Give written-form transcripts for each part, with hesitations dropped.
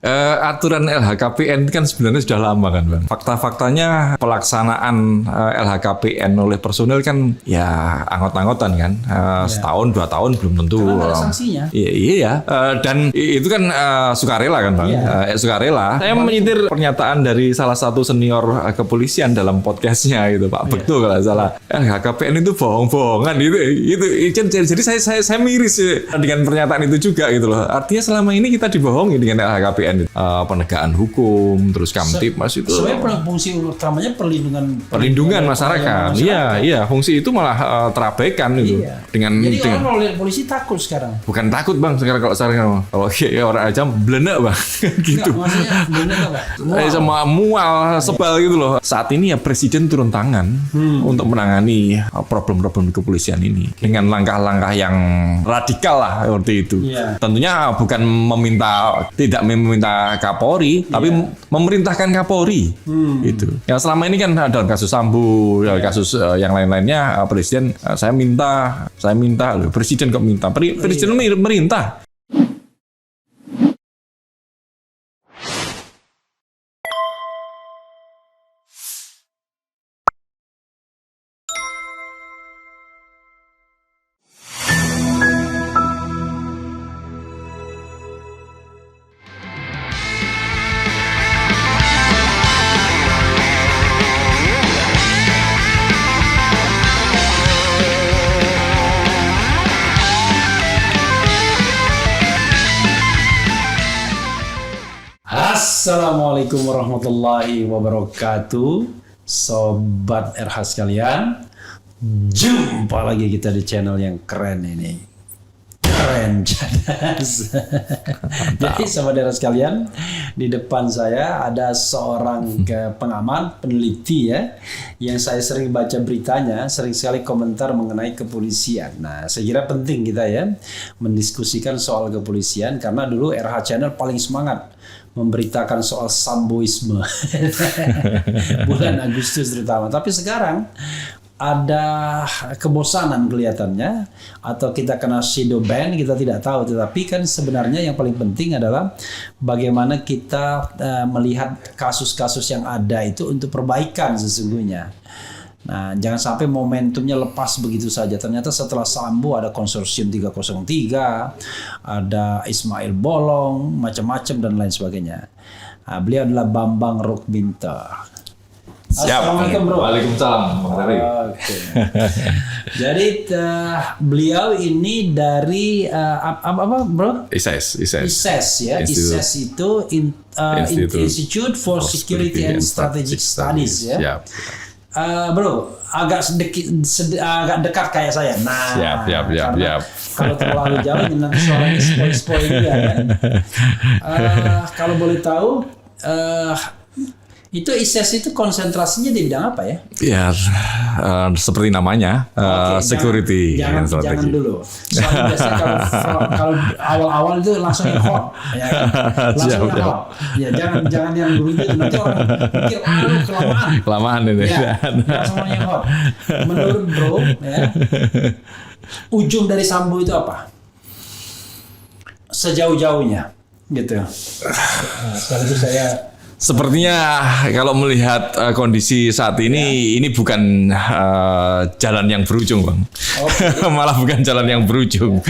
Aturan LHKPN kan sebenarnya sudah lama kan Bang. Fakta-faktanya pelaksanaan LHKPN oleh personel kan ya anggot-anggotan kan. Setahun 2 tahun belum tentu. Karena ada sanksinya. Iya. Dan itu kan sukarela kan Bang. Sukarela. Saya menyitir pernyataan dari salah satu senior kepolisian dalam podcastnya gitu Pak Bekto kalau nggak salah. LHKPN itu bohong-bohongan gitu. Jadi saya miris dengan pernyataan itu juga gitu loh. Artinya selama ini kita dibohongi dengan LHKPN. Penegakan hukum, terus Kamtibmas itu. Sebenarnya fungsi utamanya perlindungan masyarakat. Iya, fungsi itu malah terabaikan itu. Jadi orang kalau lihat polisi takut sekarang. Bukan takut Bang, sekarang kalau orang aja belenek Bang. Gitu. Maksudnya belenek apa? Sama mual, sebal gitu loh. Saat ini ya Presiden turun tangan untuk menangani problem-problem di kepolisian ini dengan langkah-langkah yang radikal lah seperti itu. Tentunya bukan tidak meminta Kapolri, tapi memerintahkan Kapolri. Itu. Yang selama ini kan dalam kasus Sambo, kasus yang lain-lainnya Presiden saya minta, Presiden kok minta, Presiden merintah. Assalamualaikum warahmatullahi wabarakatuh, Sobat RH sekalian. Jumpa lagi kita di channel yang keren ini. Keren cerdas. Jadi Sobat RH sekalian, di depan saya ada seorang pengamat, peneliti ya, yang saya sering baca beritanya, sering sekali komentar mengenai kepolisian. Nah, saya kira penting kita ya mendiskusikan soal kepolisian, karena dulu RH Channel paling semangat memberitakan soal Samboisme bulan Agustus terutama. Tapi sekarang ada kebosanan kelihatannya, atau kita kena shadow ban, kita tidak tahu. Tetapi kan sebenarnya yang paling penting adalah bagaimana kita melihat kasus-kasus yang ada itu untuk perbaikan sesungguhnya. Nah, jangan sampai momentumnya lepas begitu saja. Ternyata setelah Sambo ada konsorsium 303, ada Ismail Bolong, macam-macam dan lain sebagainya. Nah, beliau adalah Bambang Rukminto. Assalamualaikum bro. Waalaikumsalam. Oke. Jadi beliau ini dari apa bro? ISES ya. ISES itu Institute for Security and Strategic Studies ya. Bro, agak dekat kayak saya. Nah, siap. Kalau terlalu jauh nanti suaranya spoil juga kan. Kalau boleh tahu, itu ISES itu konsentrasinya di bidang apa ya? Ya, seperti namanya, security. Jangan dulu. Soalnya biasanya kalau awal-awal itu langsung hot, ya kan? Langsung hot. Ya jangan yang dulu itu, nanti orang pikir kelamaan ini. Ya, langsung yang hot. Menurut bro, ya, ujung dari Sambo itu apa? Sejauh-jauhnya, gitu. Sekaligus saya. Sepertinya kalau melihat kondisi saat ini bukan jalan yang berujung Bang. Malah bukan jalan yang berujung.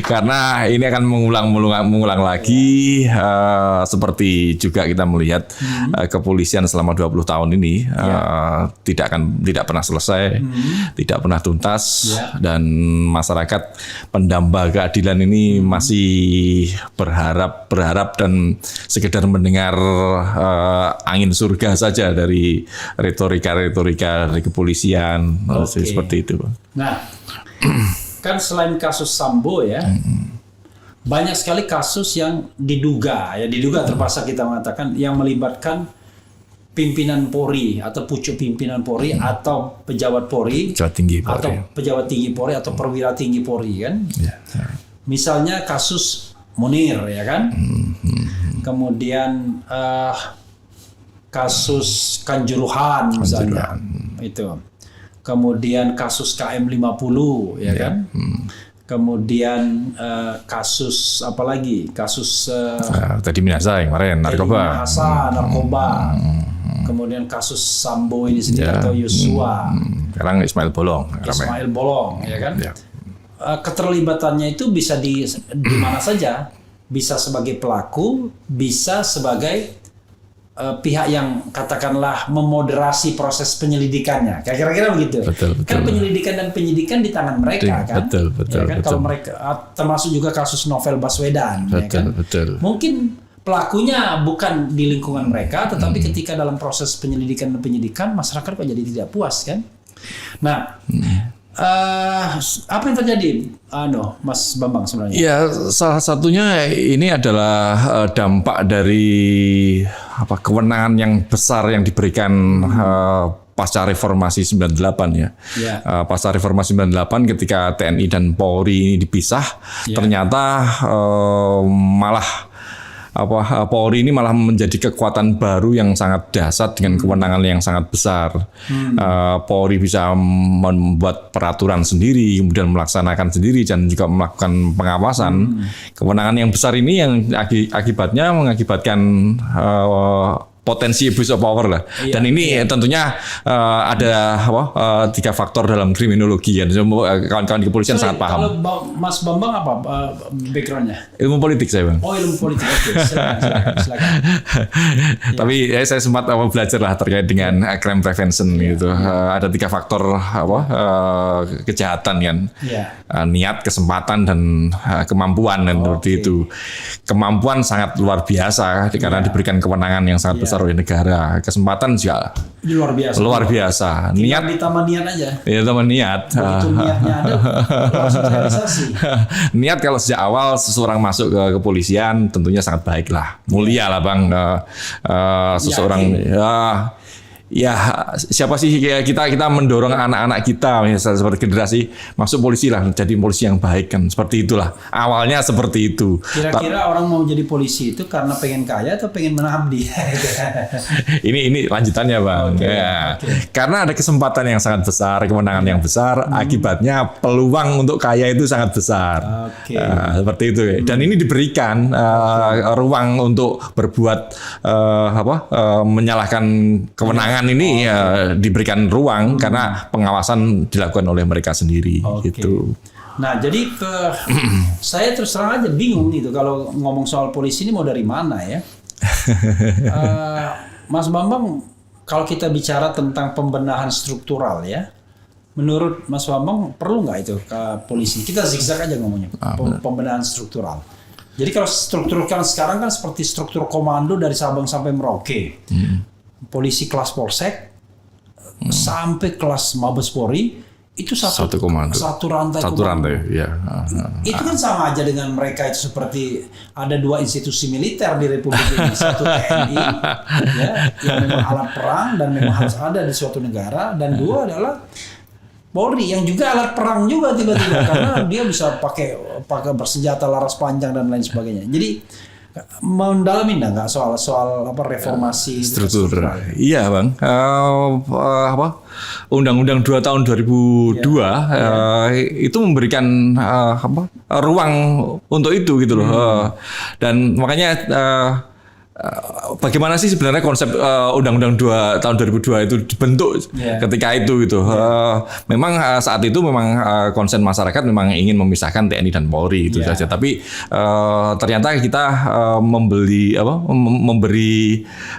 Karena ini akan mengulang lagi seperti juga kita melihat kepolisian selama 20 tahun ini tidak pernah selesai, tidak pernah tuntas, dan masyarakat pendamba keadilan ini masih berharap dan sekedar mendengar angin surga saja dari retorika dari kepolisian. Seperti itu Bang. Nah, kan selain kasus Sambo ya, banyak sekali kasus yang diduga terpaksa kita mengatakan, yang melibatkan pimpinan Polri atau pucuk pimpinan Polri atau pejabat Polri, atau pejabat tinggi Polri atau perwira tinggi Polri kan. Misalnya kasus Munir ya kan. Kemudian kasus Kanjuruhan misalnya itu. Kemudian kasus KM 50 ya kan. kemudian kasus apa lagi? Kasus Teddy Minahasa yang kemarin narkoba. Narkoba. Kemudian kasus Sambo ini sendiri atau Yosua. Sekarang Ismail Bolong. Ya kan? Ya. Keterlibatannya itu bisa di mana saja. Bisa sebagai pelaku, bisa sebagai pihak yang katakanlah memoderasi proses penyelidikannya, kira-kira begitu. Betul. Kan penyelidikan dan penyidikan di tangan mereka kan. Betul. Ya kan? Kalau mereka termasuk juga kasus Novel Baswedan. Betul. Mungkin pelakunya bukan di lingkungan mereka, tetapi ketika dalam proses penyelidikan dan penyidikan masyarakat kok jadi tidak puas kan. Nah, apa yang terjadi, Mas Bambang sebenarnya? Ya, salah satunya ini adalah dampak dari kewenangan yang besar yang diberikan pasca reformasi 98 ya. Pasca reformasi 98 ketika TNI dan Polri ini dipisah, ternyata malah Polri ini malah menjadi kekuatan baru yang sangat dahsyat dengan kewenangan yang sangat besar. Polri bisa membuat peraturan sendiri, kemudian melaksanakan sendiri dan juga melakukan pengawasan. Kewenangan yang besar ini yang akibatnya mengakibatkan potensi abuse of power lah. Dan ini tentunya ada 3 faktor dalam kriminologi ya. Kawan-kawan di kepolisian sangat paham. Kalau Mas Bambang apa backgroundnya? Ilmu politik saya, Bang. Oh, ilmu politik. Oke, silakan. Tapi saya sempat belajar lah terkait dengan crime prevention gitu. Ada 3 faktor kejahatan kan. Niat, kesempatan dan kemampuan dan seperti itu. Kemampuan sangat luar biasa karena diberikan kewenangan yang sangat besar oleh negara. Kesempatan juga luar biasa. Niat ditambah niat aja. Ya, tambah niat. Begitu niatnya ada, langsung realisasi. Niat kalau sejak awal seseorang masuk ke kepolisian tentunya sangat baik lah. Mulia lah, Bang. Seseorang ya siapa sih kita mendorong anak-anak kita misalnya seperti generasi masuk polisi lah, jadi polisi yang baik kan, seperti itulah awalnya seperti itu. Kira-kira orang mau jadi polisi itu karena pengen kaya atau pengen mengabdi? ini lanjutannya, Bang. Karena ada kesempatan yang sangat besar, kemenangan yang besar, akibatnya peluang untuk kaya itu sangat besar. Seperti itu. Dan ini diberikan ruang untuk berbuat menyalahkan kewenangan ini diberikan ruang karena pengawasan dilakukan oleh mereka sendiri gitu. Nah, jadi saya terus terang aja bingung gitu kalau ngomong soal polisi ini mau dari mana ya. Mas Bambang, kalau kita bicara tentang pembenahan struktural ya, menurut Mas Bambang perlu nggak itu ke polisi? Kita zigzag aja ngomongnya, pembenahan struktural. Jadi kalau struktur kan sekarang kan seperti struktur komando dari Sabang sampai Merauke. Polisi kelas Polsek sampai kelas Mabes Polri itu satu komando, satu rantai ya. Itu kan sama aja dengan mereka itu seperti ada 2 institusi militer di Republik ini, satu TNI yang memang alat perang dan memang harus ada di suatu negara, dan 2 adalah Polri yang juga alat perang juga tiba-tiba karena dia bisa pakai bersenjata laras panjang dan lain sebagainya. Jadi mendalami nggak soal reformasi struktur? Iya, Bang. Undang-Undang 2 tahun 2002 itu memberikan ruang untuk itu gitu loh. Dan makanya bagaimana sih sebenarnya konsep Undang-Undang 2 tahun 2002 itu dibentuk ketika itu gitu. Memang saat itu memang konsen masyarakat memang ingin memisahkan TNI dan Polri itu saja. Tapi ternyata kita memberi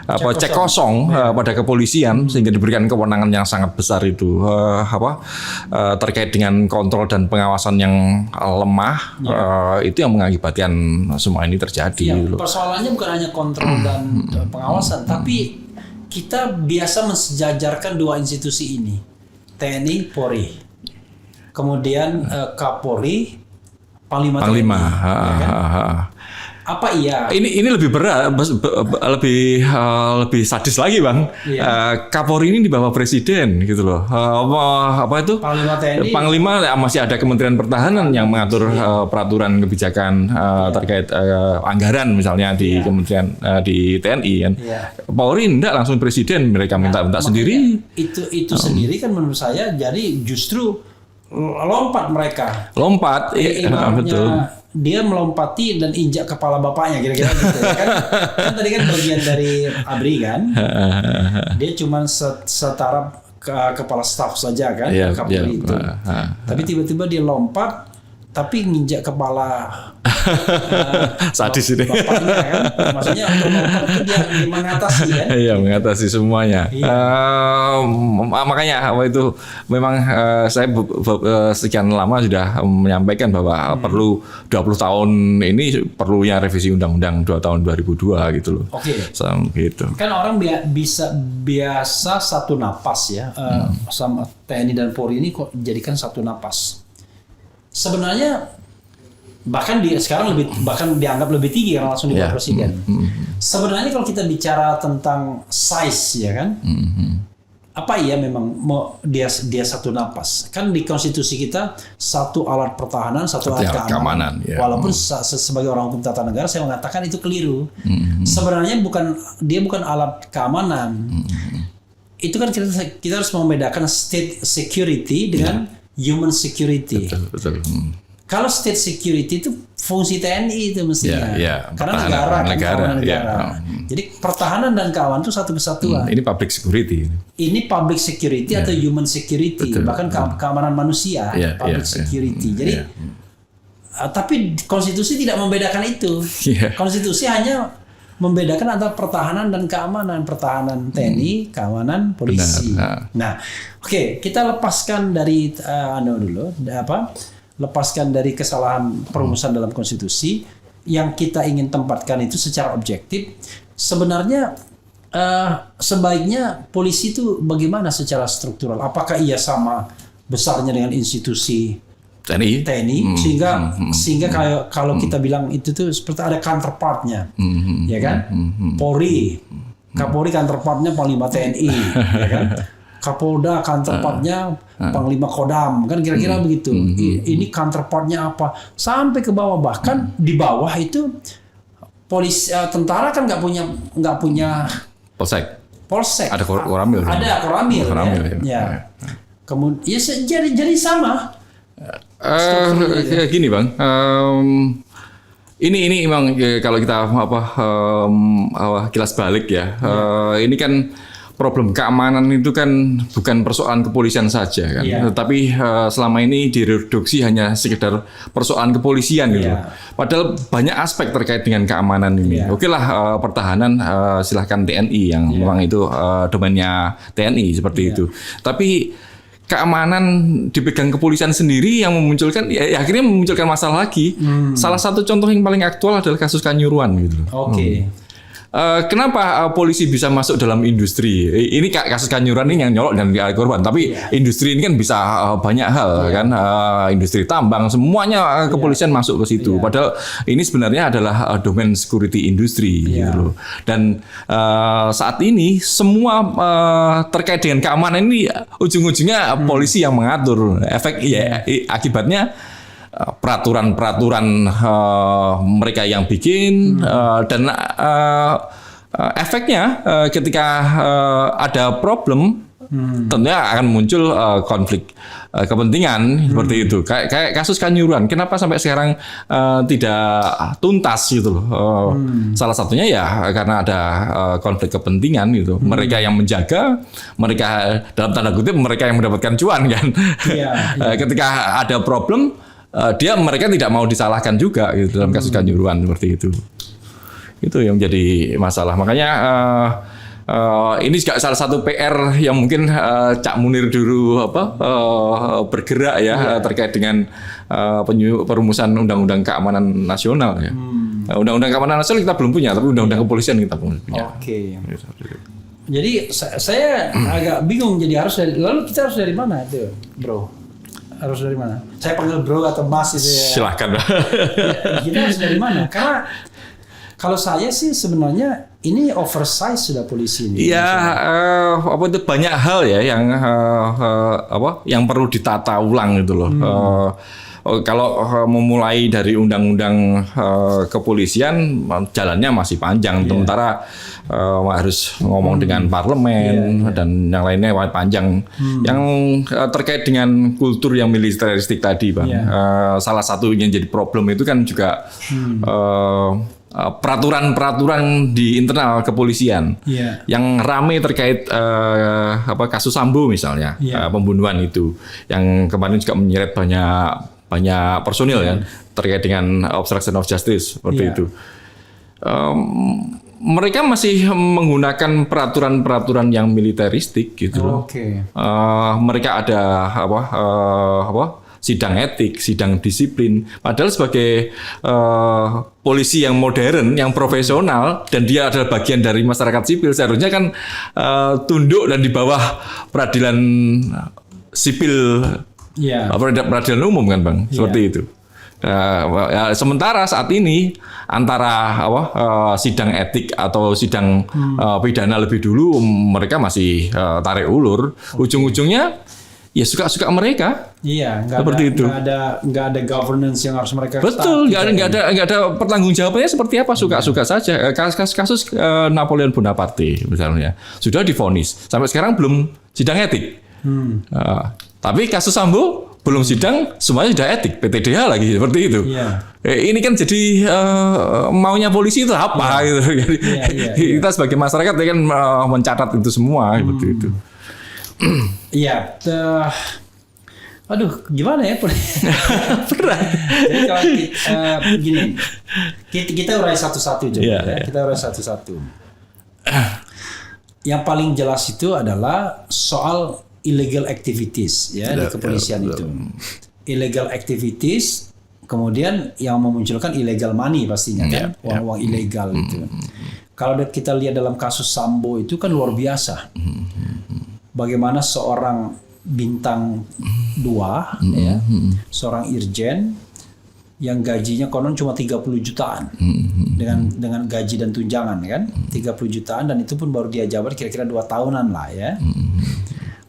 cek kosong pada kepolisian sehingga diberikan kewenangan yang sangat besar itu terkait dengan kontrol dan pengawasan yang lemah. Itu yang mengakibatkan semua ini terjadi. Persoalannya bukan hanya kontrol dan pengawasan, tapi kita biasa mensejajarkan 2 institusi ini, TNI, Polri, kemudian Kapolri, Panglima. Ya kan? Apa iya? Ini lebih berat, lebih sadis lagi, Bang. Kapolri ini di bawah presiden gitu loh. Apa itu? Panglima TNI. Panglima masih ada Kementerian Pertahanan yang mengatur peraturan kebijakan terkait anggaran misalnya di Kementerian di TNI kan. Polri enggak, langsung presiden, mereka minta sendiri. Itu sendiri kan menurut saya jadi justru lompat mereka. Lompat, Ibaratnya betul. dia melompati dan injak kepala bapaknya kira-kira gitu ya kan. Kan tadi kan bagian dari ABRI kan. Dia cuma setara kepala staf saja kan, Kapolri itu. Tapi tiba-tiba dia lompat tapi nginjak kepala sadis ini. bapaknya kan. Maksudnya untuk lompat itu dia mengatasi kan. Iya, mengatasi semuanya. Makanya itu memang saya sekian lama sudah menyampaikan bahwa perlu 20 tahun ini perlunya revisi Undang-Undang 2 tahun 2002 gitu loh. Oke. Gitu. Kan orang biasa satu napas ya, sama TNI dan Polri ini kok jadikan satu napas. Sebenarnya bahkan sekarang bahkan dianggap lebih tinggi karena langsung dibuat presiden. Sebenarnya kalau kita bicara tentang size ya kan, apa iya memang dia satu napas? Kan di konstitusi kita satu alat pertahanan, satu alat keamanan. Ya. Walaupun sebagai orang hukum tata negara saya mengatakan itu keliru. Sebenarnya dia bukan alat keamanan. Itu kan kita harus membedakan state security dengan human security. Betul. Kalau state security itu fungsi TNI itu mestinya, karena negara. Jadi pertahanan dan keamanan itu satu kesatuan. Ini public security. Ini public security atau human security, bahkan keamanan manusia, public security. Jadi, tapi konstitusi tidak membedakan itu. Konstitusi hanya membedakan antara pertahanan dan keamanan, pertahanan TNI, keamanan polisi. Nah, oke, kita lepaskan dari lepaskan dari kesalahan perumusan dalam konstitusi. Yang kita ingin tempatkan itu secara objektif. Sebenarnya sebaiknya polisi itu bagaimana secara struktural? Apakah ia sama besarnya dengan institusi TNI sehingga kalau kita bilang itu tuh seperti ada counterpartnya, ya kan? Polri, Kapolri counterpartnya Panglima TNI, ya kan? Kapolda counterpartnya Panglima Kodam, kan kira-kira begitu. Ini counterpartnya apa? Sampai ke bawah, bahkan di bawah itu polisi, tentara kan nggak punya polsek. Ada koramil. Ada koramil. Ya. Kemudian jadi sama. Gini Bang, ini memang kalau kita kilas balik ya, ini kan problem keamanan itu kan bukan persoalan kepolisian saja kan, tetapi selama ini direduksi hanya sekedar persoalan kepolisian gitu. Padahal banyak aspek terkait dengan keamanan ini. Oke lah, pertahanan silahkan TNI yang memang itu domainnya TNI seperti itu. Tapi keamanan dipegang kepolisian sendiri yang memunculkan akhirnya memunculkan masalah lagi. Salah satu contoh yang paling aktual adalah kasus Kanjuruhan gitu. Kenapa polisi bisa masuk dalam industri? Ini kasus Kanjuruhan ini yang nyolok dan korban, tapi industri ini kan bisa banyak hal kan, industri tambang semuanya kepolisian masuk ke situ. Padahal ini sebenarnya adalah domain security industri gitu loh. Dan saat ini semua terkait dengan keamanan ini ujung-ujungnya polisi yang mengatur. Akibatnya peraturan-peraturan mereka yang bikin dan efeknya ketika ada problem tentunya akan muncul konflik kepentingan seperti itu. Kayak kasus Kanjuruhan, kenapa sampai sekarang tidak tuntas gitu loh? Salah satunya ya karena ada konflik kepentingan gitu. Mereka yang menjaga, mereka dalam tanda kutip mereka yang mendapatkan cuan kan. Ketika ada problem, mereka tidak mau disalahkan juga gitu dalam kasus Kanjuruhan seperti itu. Itu yang menjadi masalah. Makanya ini juga salah satu PR yang mungkin Cak Munir dulu bergerak ya terkait dengan perumusan Undang-Undang Keamanan Nasional ya. Undang-Undang Keamanan Nasional kita belum punya, tapi Undang-Undang Kepolisian kita punya. Jadi saya agak bingung. Jadi lalu kita harus dari mana itu, Bro? Harus dari mana? Saya panggil bro atau mas itu ya. Silahkan. Kita harus dari mana? Karena kalau saya sih sebenarnya ini oversize sudah polisi ini. Iya, itu banyak hal ya yang yang perlu ditata ulang gitu loh. kalau memulai dari undang-undang kepolisian jalannya masih panjang, sementara harus ngomong dengan parlemen dan yang lainnya panjang. Yang terkait dengan kultur yang militeristik tadi, Bang, salah satu yang jadi problem itu kan juga peraturan-peraturan di internal kepolisian yang ramai terkait kasus Sambo misalnya, pembunuhan itu yang kemarin juga menyeret banyak personil kan terkait dengan obstruction of justice seperti itu. Mereka masih menggunakan peraturan-peraturan yang militeristik gitu loh. Mereka ada sidang etik, sidang disiplin. Padahal sebagai polisi yang modern, yang profesional, dan dia adalah bagian dari masyarakat sipil, seharusnya kan tunduk dan di bawah peradilan sipil, peradilan umum kan, Bang, seperti itu. Sementara saat ini antara sidang etik atau sidang pidana lebih dulu mereka masih tarik ulur, ujung-ujungnya ya suka-suka mereka. Seperti itu. Nggak ada governance yang harus mereka. Betul, nggak ada pertanggungjawabannya seperti apa, suka-suka saja. Kasus Napoleon Bonaparte misalnya sudah divonis, sampai sekarang belum sidang etik. Tapi kasus Sambo belum sidang, semuanya sudah etik, PTDH lagi seperti itu. Ini kan jadi maunya polisi itu apa? Gitu. Kita sebagai masyarakat kan mencatat itu semua seperti itu. Aduh, gimana ya? Berat. Jadi kalau gini, kita urai satu-satu coba. Kita urai satu-satu. Yang paling jelas itu adalah soal illegal activities di kepolisian itu. Illegal activities, kemudian yang memunculkan illegal money pastinya kan, uang-uang ilegal itu. Kalau kita lihat dalam kasus Sambo itu kan luar biasa. Bagaimana seorang bintang 2 seorang irjen yang gajinya konon cuma 30 jutaan dengan gaji dan tunjangan kan, 30 jutaan, dan itu pun baru dia jabat kira-kira 2 tahunan lah ya.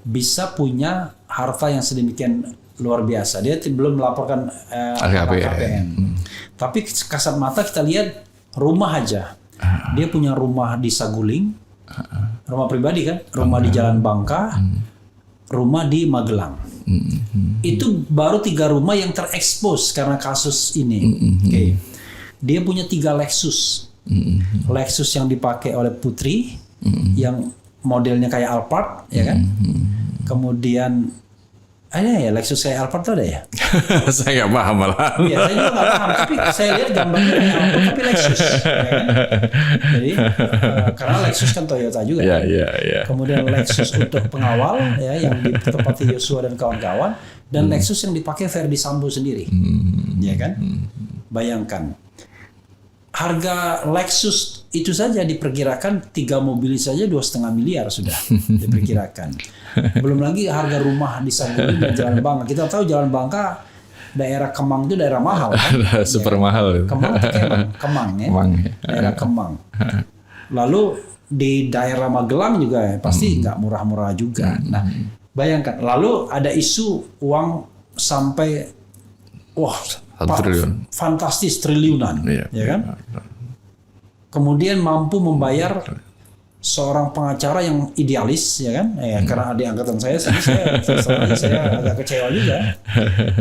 Bisa punya harta yang sedemikian luar biasa. Dia belum melaporkan LHKPN. Tapi kasat mata kita lihat rumah aja. Dia punya rumah di Saguling, rumah pribadi kan, rumah di Jalan Bangka, rumah di Magelang. Itu baru 3 rumah yang terekspos karena kasus ini. Dia punya 3 Lexus. Lexus yang dipakai oleh putri, yang modelnya kayak Alphard, ya kan? Kemudian ada ya Lexus kayak Alphard tuh ada ya? Saya nggak paham malah. Iya, saya juga nggak paham. Tapi saya lihat gambarnya kayak Alphard, tapi Lexus. Ya kan? Jadi karena Lexus kan Toyota juga. Kemudian Lexus untuk pengawal ya yang ditempati Yosua dan kawan-kawan, dan Lexus yang dipakai Verdi Sambo sendiri. Ya kan? Bayangkan. Harga Lexus itu saja diperkirakan 3 mobil saja 2,5 miliar sudah diperkirakan. Belum lagi harga rumah di Saguling dan Jalan Bangka. Kita tahu Jalan Bangka daerah Kemang itu daerah mahal kan? Super mahal. Kemang itu Kemang ya. Daerah Kemang. Lalu di daerah Magelang juga pasti nggak murah-murah juga. Nah, bayangkan. Lalu ada isu uang sampai fantastis triliunan, ya kan? Kemudian mampu membayar seorang pengacara yang idealis, ya kan? Karena adik angkatan saya agak kecewa juga.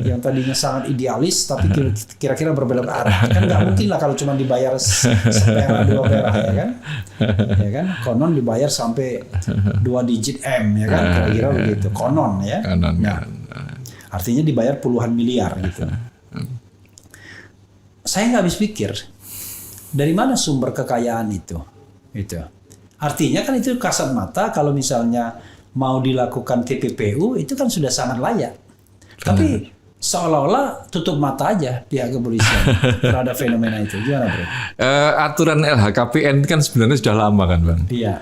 Yang tadinya sangat idealis, tapi kira-kira berbelok arah. Kan nggak mungkin lah kalau cuma dibayar sepera 2 perak, ya kan? Ya kan? Konon dibayar sampai 2 digit M, ya kan? Kira-kira begitu. Konon, ya. Nah, artinya dibayar puluhan miliar gitu. Saya nggak habis pikir dari mana sumber kekayaan itu. Artinya kan itu kasat mata kalau misalnya mau dilakukan TPPU itu kan sudah sangat layak. Tapi seolah-olah tutup mata aja pihak kepolisian terhadap fenomena itu. Gimana, Bro? Aturan LHKPN kan sebenarnya sudah lama kan, Bang? Iya.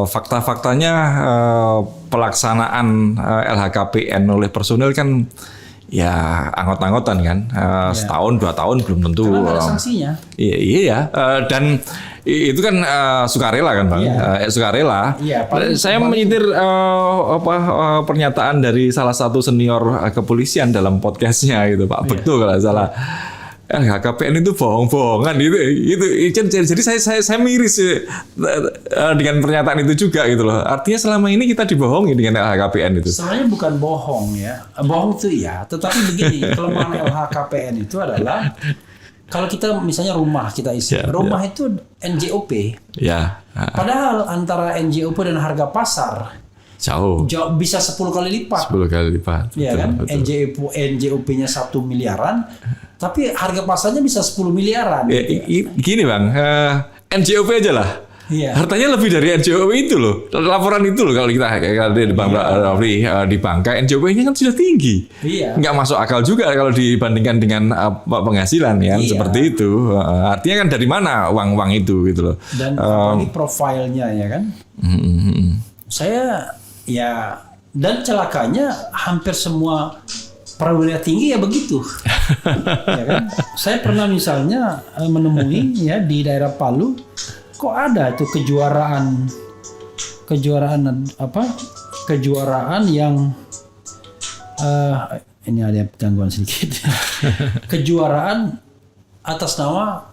Fakta-faktanya pelaksanaan LHKPN oleh personel kan ya anggot-anggotan kan, setahun 2 tahun belum tentu. Karena ada sanksinya. Iya, dan Itu kan sukarela kan Bang, sukarela. Iya, Saya menyitir pernyataan dari salah satu senior kepolisian dalam podcastnya gitu Pak Bekto kalau nggak salah. HKPN itu bohong-bohongan jadi saya miris dengan pernyataan itu juga gitu loh. Artinya selama ini kita dibohongi dengan LHKPN itu. Sebenarnya bukan bohong ya, bohong itu ya. Tetapi begini, kelemahan LHKPN itu adalah kalau kita misalnya rumah kita isi, rumah itu NJOP. Ya. Padahal antara NJOP dan harga pasar jauh bisa 10 kali lipat. 10 kali lipat. Iya kan? NJOP-nya 1 miliaran. Tapi harga pasarnya bisa 10 miliaran. Gini Bang, NJOP aja lah. Iya. Hartanya lebih dari NJOP itu loh. Laporan itu loh kalau kita di Bang Rafli di Bangka, NJOP-nya kan sudah tinggi. Iya. Nggak masuk akal juga kalau dibandingkan dengan penghasilan ya, seperti itu. Artinya kan dari mana uang itu gitu loh. Dan apalagi profilnya ya kan. Saya ya, dan celakanya hampir semua perwira tinggi ya begitu. Ya kan? Saya pernah misalnya menemui ya di daerah Palu, kok ada tuh kejuaraan yang ini ada gangguan sedikit. Kejuaraan atas nama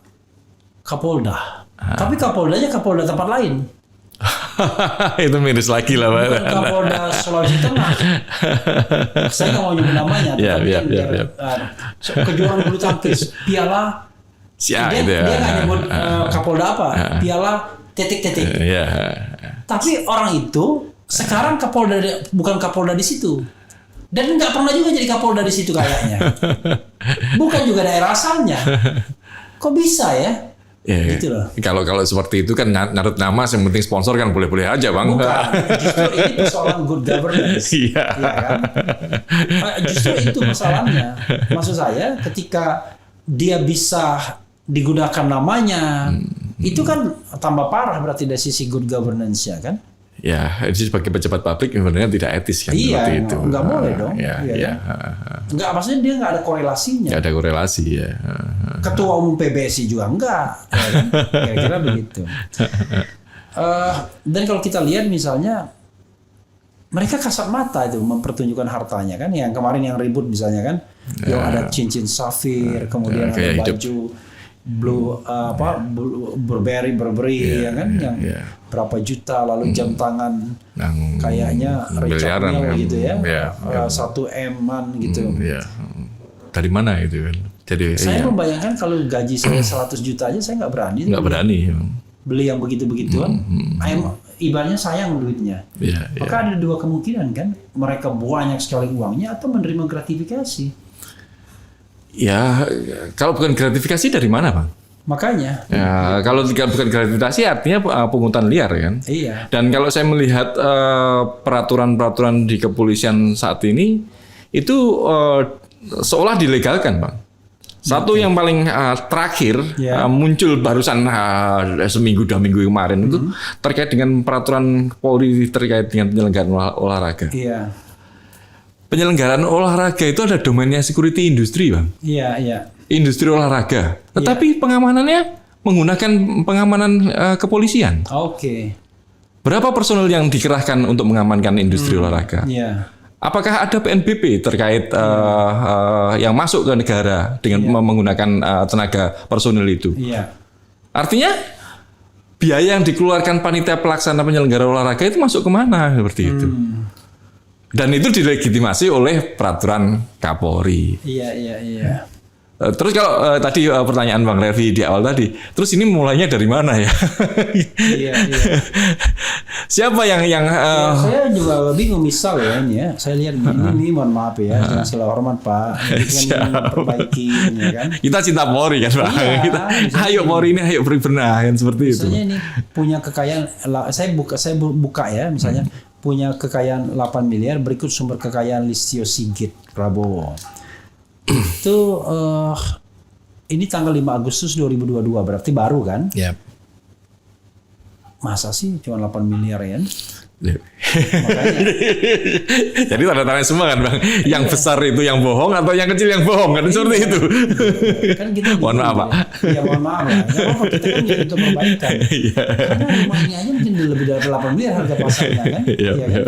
Kapolda. Tapi Kapoldanya Kapolda tempat lain. Itu miris lagi lah Pak. Bukan Kapolda Sulawesi Tengah. Saya nggak mau nyebut namanya. Kejuaraan bulu tangkis, piala. Dia nggak nyebut Kapolda apa, piala titik-titik. Tapi orang itu sekarang bukan Kapolda di situ. Dan nggak pernah juga jadi Kapolda di situ kayaknya. Bukan juga daerah asalnya. Kok bisa ya? Gitu loh. Kalau seperti itu kan narut nama, yang penting sponsor kan boleh-boleh aja Bang. Bukan, justru ini persoalan good governance. Iya kan? Justru itu masalahnya. Maksud saya ketika dia bisa digunakan namanya, itu kan tambah parah berarti dari sisi good governance-nya kan? Ya, itu sebagai pejabat publik sebenarnya tidak etis kan seperti itu. Nggak boleh dong. Nggak, maksudnya dia nggak ada korelasinya. Nggak ada korelasi ya. Ketua Umum PBSI juga enggak. Ya kan? Kira-kira begitu. Dan kalau kita lihat misalnya, mereka kasat mata itu mempertunjukkan hartanya kan. Yang kemarin yang ribut misalnya kan, yang ada cincin safir, kemudian ada baju blue Burberry ya kan, yang berapa juta, lalu jam tangan kayaknya Richard Mille gitu ya, 1 M-an gitu. Dari mana itu kan? Jadi saya membayangkan kalau gaji saya 100 juta aja saya nggak berani. Beli yang begitu-begituan. Ibaratnya sayang duitnya. Maka ada 2 kemungkinan kan, mereka banyak sekali uangnya atau menerima gratifikasi. Ya, kalau bukan gratifikasi dari mana Bang? Makanya. Ya, kalau bukan gratifikasi artinya pungutan liar kan? Iya. Dan kalau saya melihat peraturan-peraturan di kepolisian saat ini itu seolah dilegalkan Bang. Satu yang paling terakhir muncul barusan seminggu 2 minggu kemarin itu terkait dengan peraturan Polri terkait dengan penyelenggaraan olahraga. Iya. Penyelenggaraan olahraga itu ada domainnya security industri Bang. Iya. Industri olahraga. Tetapi pengamanannya menggunakan pengamanan kepolisian. Oke. Berapa personel yang dikerahkan untuk mengamankan industri olahraga? Iya. Apakah ada PNBP terkait yang masuk ke negara dengan menggunakan tenaga personel itu? Iya. Artinya biaya yang dikeluarkan panitia pelaksana penyelenggara olahraga itu masuk kemana seperti itu? Dan itu dilegitimasi oleh peraturan Kapolri. Iya. Terus kalau tadi pertanyaan Bang Revi di awal tadi, terus ini mulainya dari mana ya? Iya. Siapa yang saya juga bingung misal ya ini ya. Saya lihat ini mohon maaf ya, dengan segala hormat Pak. Ini kan memperbaiki ya kan. Kita cinta Polri kan Pak. Ayo Polri ini ayo berbenah kan seperti itu. Misalnya ini punya kekayaan, saya buka ya misalnya. Punya kekayaan 8 miliar, berikut sumber kekayaan Listio Sigit Prabowo. Itu ini tanggal 5 Agustus 2022, berarti baru kan? Yep. Masa sih cuma 8 miliar ya? Makanya Jadi tanda tanya semua kan bang, yang besar itu yang bohong atau yang kecil yang bohong kan seperti itu. kan kita Mohon maaf Pak. Ya mohon maaf lah. Nggak apa-apa, kita kan jadi untuk perbaikan. Karena rumah ini aja mungkin lebih dari 8 miliar harga pasarnya kan. Iya, Iya kan?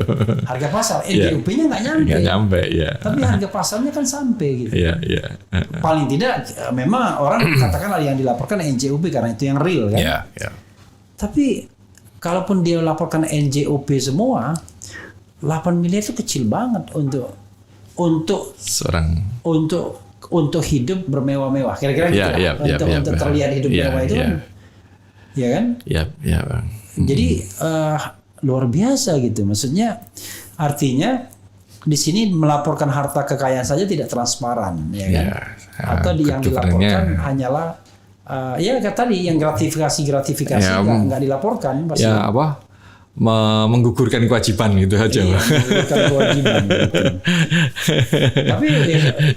Harga pasar, NJUP-nya nggak nyampe. Nggak nyampe ya. Tapi harga pasarnya kan sampai gitu. Iya iya. Paling tidak memang orang katakanlah yang dilaporkan NJUP karena itu yang real kan. Iya iya. Tapi kalaupun dia laporkan NJOP semua, 8 miliar itu kecil banget untuk Seorang. untuk hidup bermewah-mewah. Kira-kira gitu lah. Untuk terlihat hidup mewah itu kan. Ya kan? Iya iya bang. Jadi luar biasa gitu. Maksudnya artinya di sini melaporkan harta kekayaan saja tidak transparan, ya kan? Atau yang dilaporkan hanyalah ya tadi yang gratifikasi Ya, nggak dilaporkan pasti. Ya apa? Menggugurkan kewajiban gitu aja. Iya, menggugurkan kewajiban. Gitu.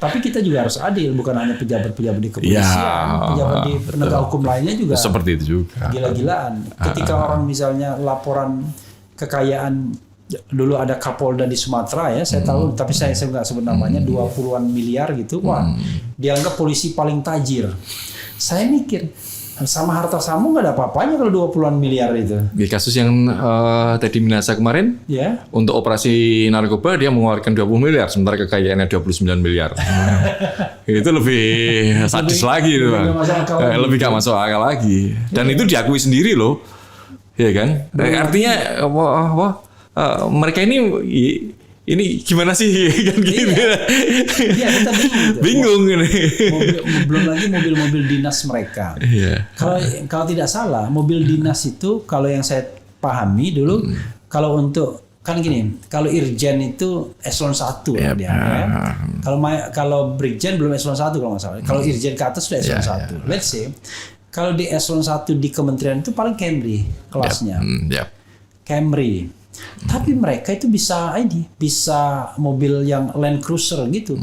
tapi kita juga harus adil, bukan hanya pejabat-pejabat di kepolisian, pejabat di penegak hukum lainnya juga. Seperti itu juga. Gila-gilaan. Ketika orang misalnya laporan kekayaan, dulu ada Kapolda di Sumatera ya, saya tahu, tapi saya nggak sebut namanya, 20-an miliar gitu. Wah, dianggap polisi paling tajir. Saya mikir, sama harta Sambo nggak ada apa-apanya kalau 20-an miliar itu. Di kasus yang Teddy Minasa kemarin, Ya. untuk operasi narkoba dia mengeluarkan 20 miliar, sementara kekayaannya 29 miliar. Itu lebih sadis lagi itu bang. Lebih gak masuk akal lagi. Dan itu diakui sendiri loh, ya kan? Artinya mereka ini gimana sih kan gitu. Iya, kita Bingung ini. Belum lagi mobil-mobil dinas mereka. Iya. Kalau tidak salah, mobil dinas itu kalau yang saya pahami dulu, kalau untuk kan gini, kalau Irjen itu eselon 1 dia. Ya. Kalau Brigjen belum eselon 1 kalau nggak salah. Kalau Irjen ke atas sudah eselon 1. Let's say kalau di eselon 1 di kementerian itu paling Camry kelasnya. Camry. Tapi mereka itu bisa mobil yang Land Cruiser gitu,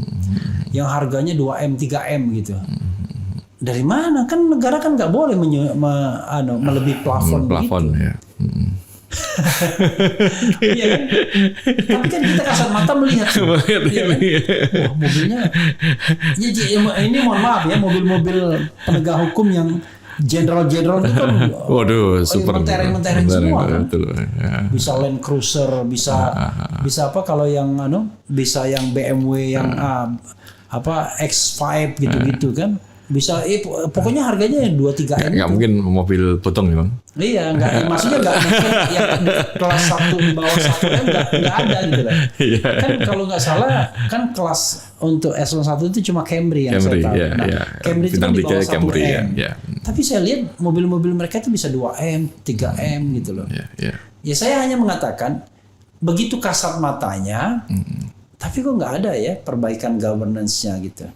yang harganya 2M 3M gitu. Dari mana? Kan negara kan nggak boleh melebihi plafon gitu. Ya. Iya kan? Tapi kan kita kasat mata melihat ya kan? Wah, mobilnya ini mohon maaf ya, mobil-mobil penegak hukum yang jenderal-jenderal itu kan, waduh, super mentereng semua kan. Betul, ya. Bisa Land Cruiser, bisa apa kalau yang bisa yang BMW yang X5 gitu-gitu kan. Bisa pokoknya harganya 2-3 M. Nggak mungkin mobil potong ya bang. Iya, maksudnya nggak mungkin yang kelas 1 di bawah 1 kan nggak ada gitu lah. Kan kalau nggak salah kan kelas untuk eselon 1 itu cuma Camry yang saya tahu. Camry itu kan di bawah 1M. Tapi saya lihat mobil-mobil mereka itu bisa 2M, 3M gitu loh. Ya saya hanya mengatakan begitu kasat matanya, tapi kok nggak ada ya perbaikan governance-nya gitu.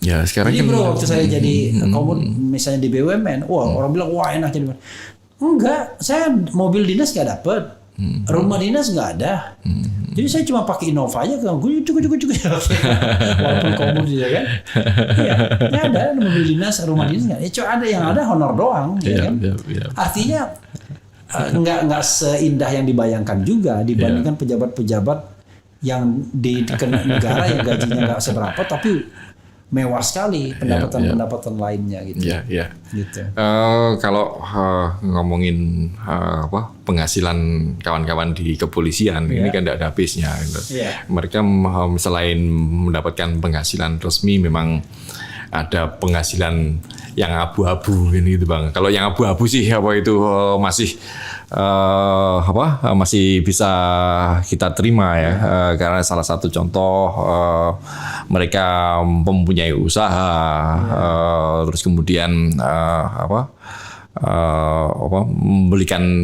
Ya sekarang jadi kan bro, waktu saya jadi misalnya di BUMN, orang bilang wah enak jadi. Enggak, saya mobil dinas nggak dapet, rumah dinas nggak ada. Jadi saya cuma pakai Innova aja, cukup. Walaupun komod ya kan. Iya, nggak ada mobil dinas, rumah dinas nggak. Cuma ada yang ada honor doang, ya kan. Artinya nggak seindah yang dibayangkan juga dibandingkan pejabat-pejabat yang di negara yang gajinya nggak seberapa, tapi mewah sekali pendapatan lainnya gitu. Gitu. Kalau ngomongin penghasilan kawan-kawan di kepolisian ini kan tidak ada habisnya. Gitu. Mereka selain mendapatkan penghasilan resmi, memang ada penghasilan yang abu-abu ini gitu bang. Kalau yang abu-abu sih masih bisa kita terima ya, karena salah satu contoh mereka mempunyai usaha, terus kemudian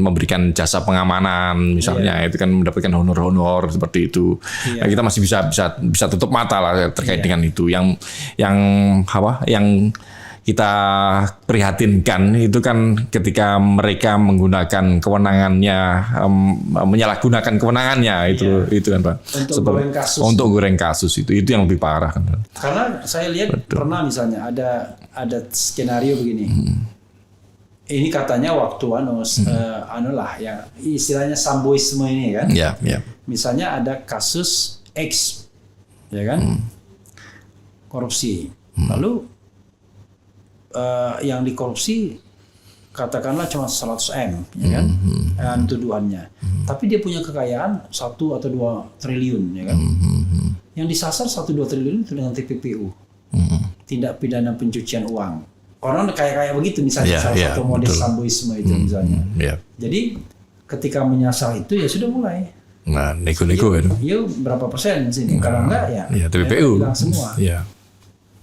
memberikan jasa pengamanan misalnya, itu kan mendapatkan honor seperti itu. Nah, kita masih bisa tutup mata lah terkait dengan itu. Yang kita prihatinkan itu kan ketika mereka menggunakan kewenangannya, menyalahgunakan kewenangannya itu kan Pak. Untuk goreng kasus itu yang lebih parah kan. Karena saya lihat pernah misalnya ada skenario begini. ini katanya waktu lah yang istilahnya samboisme ini kan. Ya, ya. Misalnya ada kasus X, ya kan, korupsi. Lalu yang dikorupsi katakanlah cuma 100 M, ya kan, tuduhannya. Tapi dia punya kekayaan 1 atau 2 triliun, ya kan. Yang disasar 1-2 triliun itu dengan TPPU, tindak pidana pencucian uang. Orang kayak begitu misalnya salah satu model samboisme itu misalnya. Jadi ketika menyasar itu ya sudah mulai. Nah, nego-nego kan. Iya, berapa persen sini? Kalau enggak ya TPPU. Hilang semua. Ya.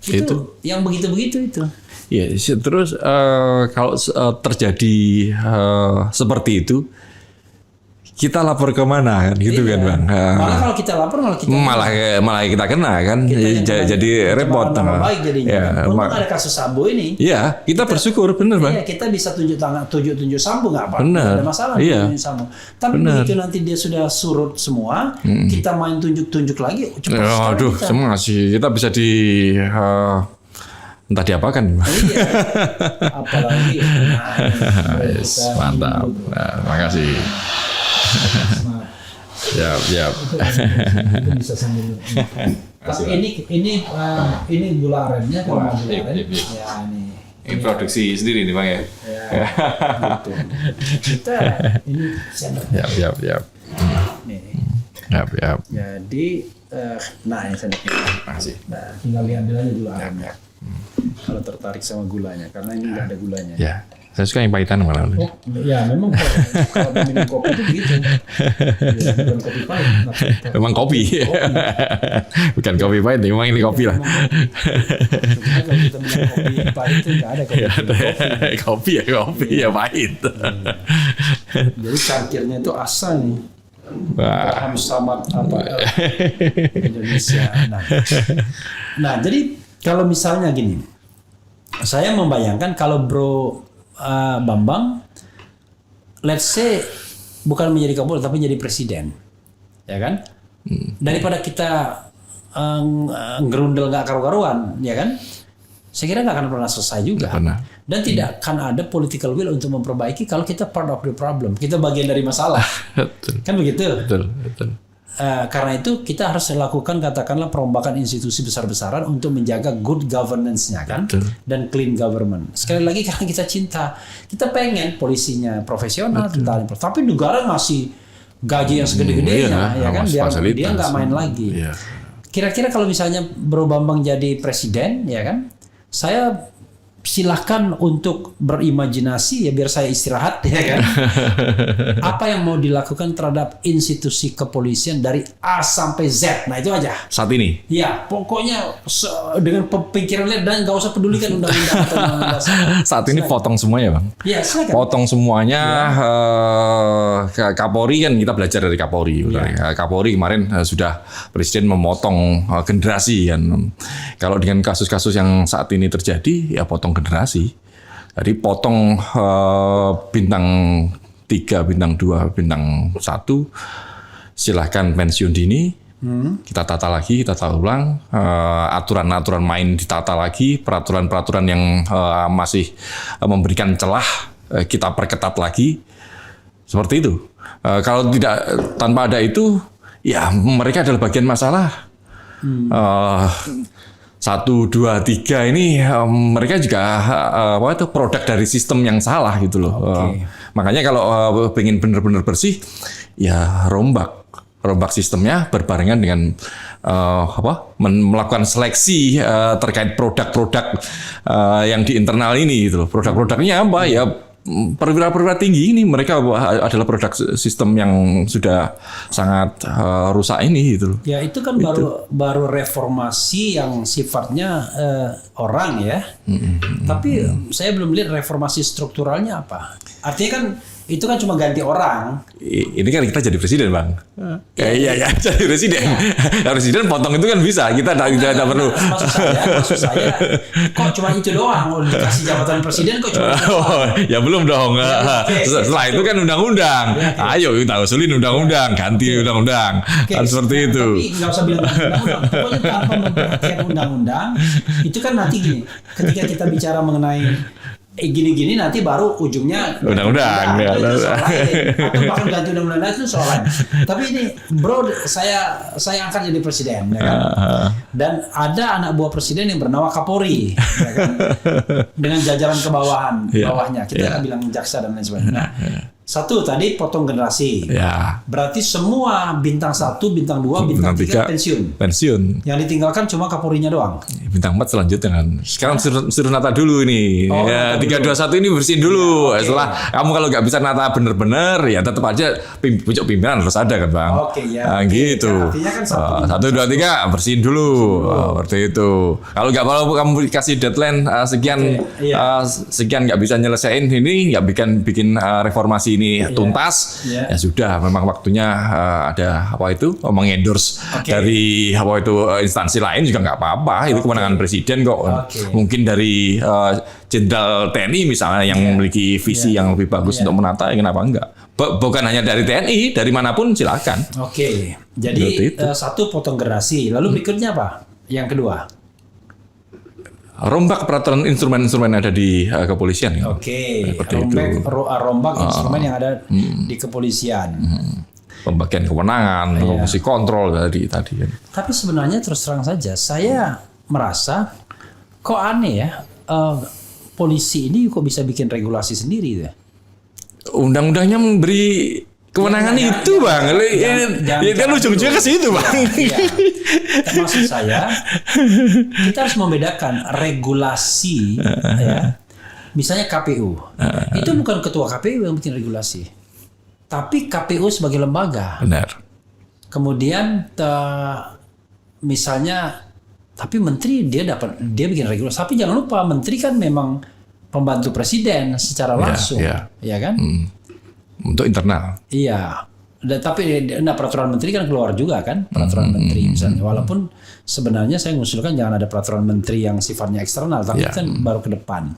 Itu yang begitu-begitu itu. Ya, terus kalau terjadi seperti itu, kita lapor kemana kan gitu kan Bang? Malah kalau kita lapor malah kita kena kan, jadi repot. Nama baik jadinya. Ya, kan? Untuk ada kasus Sambo ini. Iya, kita bersyukur benar Bang. Iya, kita bisa tunjuk Sambo nggak apa-apa, nggak ada masalah tunjuk Sambo. Tapi begitu nanti dia sudah surut semua, kita main tunjuk lagi, cepat sekali. Aduh, semua sih kita bisa entah diapakan. Iya. Apalagi. Yes, mantap. Nah, makasih. Siap. Itu bisa sambil. Tapi ini gula arennya kalau gula aren. Ya ini produksi sendiri nih Bang ya. Gitu. Kita ini sendok. Siap. Nih. Siap. Jadi ini sendoknya. Makasih. Nah, tinggal diambil aja gula arennya. Kalau tertarik sama gulanya, karena ini nggak ada gulanya. Ya. Saya suka yang pahitan malah. Oh, ya memang kalau minum kopi itu begitu. Ya, bukan kopi pahit. Memang kopi. Bukan kopi pahit, memang ini kopi lah. Sebenarnya kalau kita minum kopi pahit itu nggak ada kopi. Kopi ya pahit. Jadi cangkirnya itu asal nih. Wah. Samad Indonesia. Nah, jadi kalau misalnya gini, saya membayangkan kalau Bro Bambang, let's say bukan menjadi Kapolri tapi jadi presiden, ya kan? Daripada kita ngerundel nggak karu-karuan, ya kan? Saya kira nggak akan pernah selesai juga. Dan tidak akan ada political will untuk memperbaiki kalau kita part of the problem, kita bagian dari masalah. Kan begitu? Betul. Karena itu kita harus lakukan katakanlah perombakan institusi besar-besaran untuk menjaga good governance-nya kan. Betul. Dan clean government. Sekali lagi karena kita cinta, kita pengen polisinya profesional, tentara, tapi negara ngasih gaji yang segede-gedenya, ya kan, biar dia nggak main lagi. Iya. Kira-kira kalau misalnya Bro Bambang jadi presiden, ya kan, saya silahkan untuk berimajinasi ya biar saya istirahat ya kan. Apa yang mau dilakukan terhadap institusi kepolisian dari A sampai Z. Nah itu aja. Saat ini? Ya pokoknya dengan pemikiran lihat dan nggak usah pedulikan undang-undang atau undang-undang. Saat ini potong semuanya Bang. Ya silakan. Potong semuanya. Kapolri kan kita belajar dari Kapolri. Ya. Kapolri kemarin sudah presiden memotong generasi kan. Kalau dengan kasus-kasus yang saat ini terjadi ya potong generasi. Jadi potong bintang 3, bintang 2, bintang 1 silahkan pensiun dini. Kita tata lagi, kita tata ulang, aturan-aturan main ditata lagi, peraturan-peraturan yang masih memberikan celah kita perketat lagi. Seperti itu. Kalau tidak, tanpa ada itu ya mereka adalah bagian masalah. 1, 2, 3 ini mereka juga produk dari sistem yang salah gitu loh. Makanya kalau pengen benar-benar bersih, ya rombak sistemnya berbarengan dengan melakukan seleksi terkait produk-produk yang di internal ini gitu loh. Produk-produknya apa ya? Perwira-perwira tinggi ini mereka adalah produk sistem yang sudah sangat rusak ini gitu loh. Ya itu kan baru reformasi yang sifatnya orang ya. Tapi saya belum lihat reformasi strukturalnya apa. Artinya kan itu kan cuma ganti orang. Ini kan kita jadi presiden Bang. Iya jadi presiden. Ya. Presiden potong itu kan bisa. Kita tidak perlu. Maksud saya kok cuma itu doang. Mau dikasih jabatan presiden kok cuma itu doang. Ya belum dong. Setelah itu kan undang-undang. Ayo kita usulin undang-undang, ganti undang-undang. Harus seperti itu. Tapi nggak usah bilang undang-undang. Pokoknya tanpa memperhatikan undang-undang, itu kan nanti gini. Ketika kita bicara mengenai gini-gini nanti baru ujungnya Undang-undang, ya. itu soal lain. Atau bahkan ganti undang-undang itu soal lain. Tapi ini bro, saya akan jadi presiden, ya kan? Dan ada anak buah presiden yang bernama Kapolri, ya kan? Dengan jajaran bawahnya. Kita nggak bilang jaksa dan lain sebagainya. Nah, satu tadi potong generasi. Ya. Berarti semua bintang 1, bintang 2, bintang 3 pensiun. Pensiun. Yang ditinggalkan cuma Kapolrinya doang. Bintang 4 selanjutnya kan. Sekarang suruh nata dulu ini. Oh, ya, nata 321 ini bersihin dulu. Ya, okay. Setelah kamu kalau nggak bisa nata bener-bener, ya tetap aja pucuk pimpinan harus ada kan Bang. Oke, ya. Nah, gitu. Artinya kan 1, 2, 3 bersihin dulu. Seperti itu. Kalau nggak mau kamu kasih deadline sekian, sekian nggak bisa nyelesain ini, nggak bikin reformasi ini tuntas, ya sudah, memang waktunya ada apa itu mengendorse dari apa itu instansi lain juga nggak apa-apa, itu kewenangan presiden kok. Mungkin dari Jenderal TNI misalnya yang memiliki visi yang lebih bagus untuk menata, kenapa enggak? Bukan hanya dari TNI, dari manapun silakan. Oke, jadi satu potong generasi, lalu berikutnya apa? Yang kedua? Rombak peraturan instrumen-instrumen yang ada di kepolisian. Oke, rombak instrumen yang ada di kepolisian. Pembagian kewenangan, fungsi kontrol tadi. Tapi sebenarnya terus terang saja, saya merasa kok aneh ya, polisi ini kok bisa bikin regulasi sendiri ya? Undang-undangnya memberi kewenangan itu Bang. Ya kan ujung-ujungnya ke situ Bang. Ya. Maksud saya, kita harus membedakan regulasi, ya. Misalnya KPU, itu bukan ketua KPU yang bikin regulasi, tapi KPU sebagai lembaga. Benar. Kemudian misalnya, tapi menteri dia bikin regulasi. Tapi jangan lupa menteri kan memang pembantu presiden secara langsung, ya kan? Untuk internal. Iya. Tapi peraturan menteri kan keluar juga kan, peraturan menteri misalnya. Walaupun sebenarnya saya mengusulkan jangan ada peraturan menteri yang sifatnya eksternal, tapi kan baru ke depan.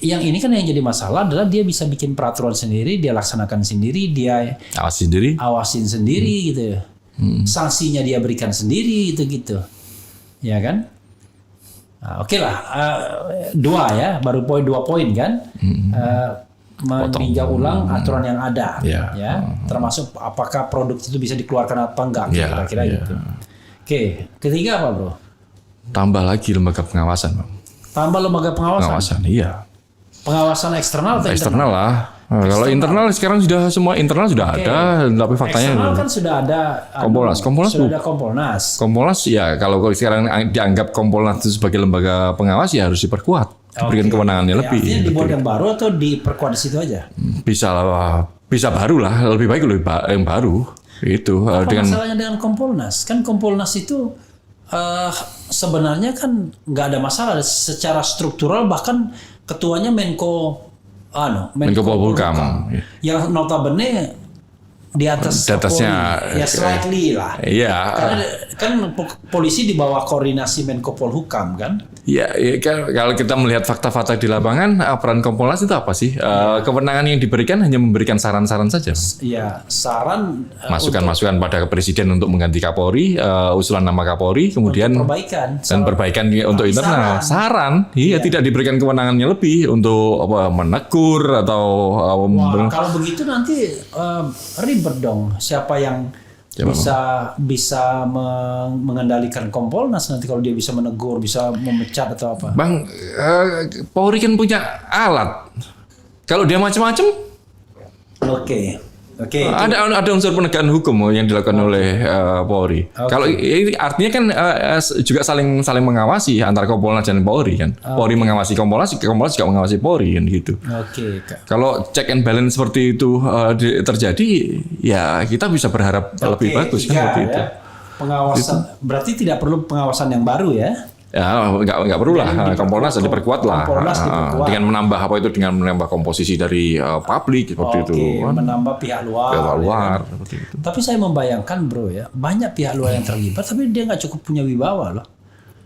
Yang ini kan yang jadi masalah adalah dia bisa bikin peraturan sendiri, dia laksanakan sendiri, dia awasin sendiri gitu. Sanksinya dia berikan sendiri gitu. Ya kan? Nah, oke lah, 2 ya, baru 2 poin kan. Meninjau ulang aturan yang ada, ya, termasuk apakah produk itu bisa dikeluarkan apa enggak, kira-kira gitu. Oke, ketiga apa bro? Tambah lagi lembaga pengawasan, Bang. Tambah lembaga pengawasan. Iya. Pengawasan eksternal atau eksternal lah. Kalau internal sekarang sudah semua internal sudah ada, tapi faktanya eksternal kan sudah ada Kompolnas sudah ada Kompolnas. Kompolnas ya, kalau sekarang dianggap Kompolnas itu sebagai lembaga pengawas ya harus diperkuat. Diberikan kewenangannya lebih. Artinya dibuat yang baru atau diperkuat di situ aja? Bisa baru lah, lebih baik yang baru. Itu apa masalahnya dengan Kompolnas? Kan Kompolnas itu sebenarnya kan nggak ada masalah secara struktural, bahkan ketuanya Menko Polhukam. Yang notabene di atasnya ya slightly lah. Iya. Karena kan polisi di bawah koordinasi Menko Polhukam kan. Ya, kalau kita melihat fakta-fakta di lapangan, peran Kompolnas itu apa sih? Kewenangan yang diberikan hanya memberikan saran-saran saja. Iya, saran. Masukan-masukan pada Presiden untuk mengganti Kapolri, usulan nama Kapolri, kemudian perbaikan untuk internal. Saran, tidak diberikan kewenangannya lebih untuk menegur atau. Kalau begitu nanti ribet dong. Siapa yang bisa mengendalikan Kompolnas nanti kalau dia bisa menegur, bisa memecat atau apa? Bang, Polri kan punya alat. Kalau dia macam-macam, Oke. Ada unsur penegakan hukum yang dilakukan oleh Polri. Kalau ini artinya kan juga saling mengawasi antara Kompolnas dan Polri kan. Polri mengawasi Kompolnas juga mengawasi Polri kan gitu. Kalau check and balance seperti itu terjadi, ya kita bisa berharap lebih bagus kan seperti itu. Pengawasan berarti tidak perlu pengawasan yang baru ya? Ya nggak perlu lah, Kompolnas diperkuat lah dengan menambah dengan menambah komposisi dari publik seperti itu. Menambah pihak luar. Seperti itu. Tapi saya membayangkan bro ya, banyak pihak luar yang terlibat, tapi dia nggak cukup punya wibawa loh.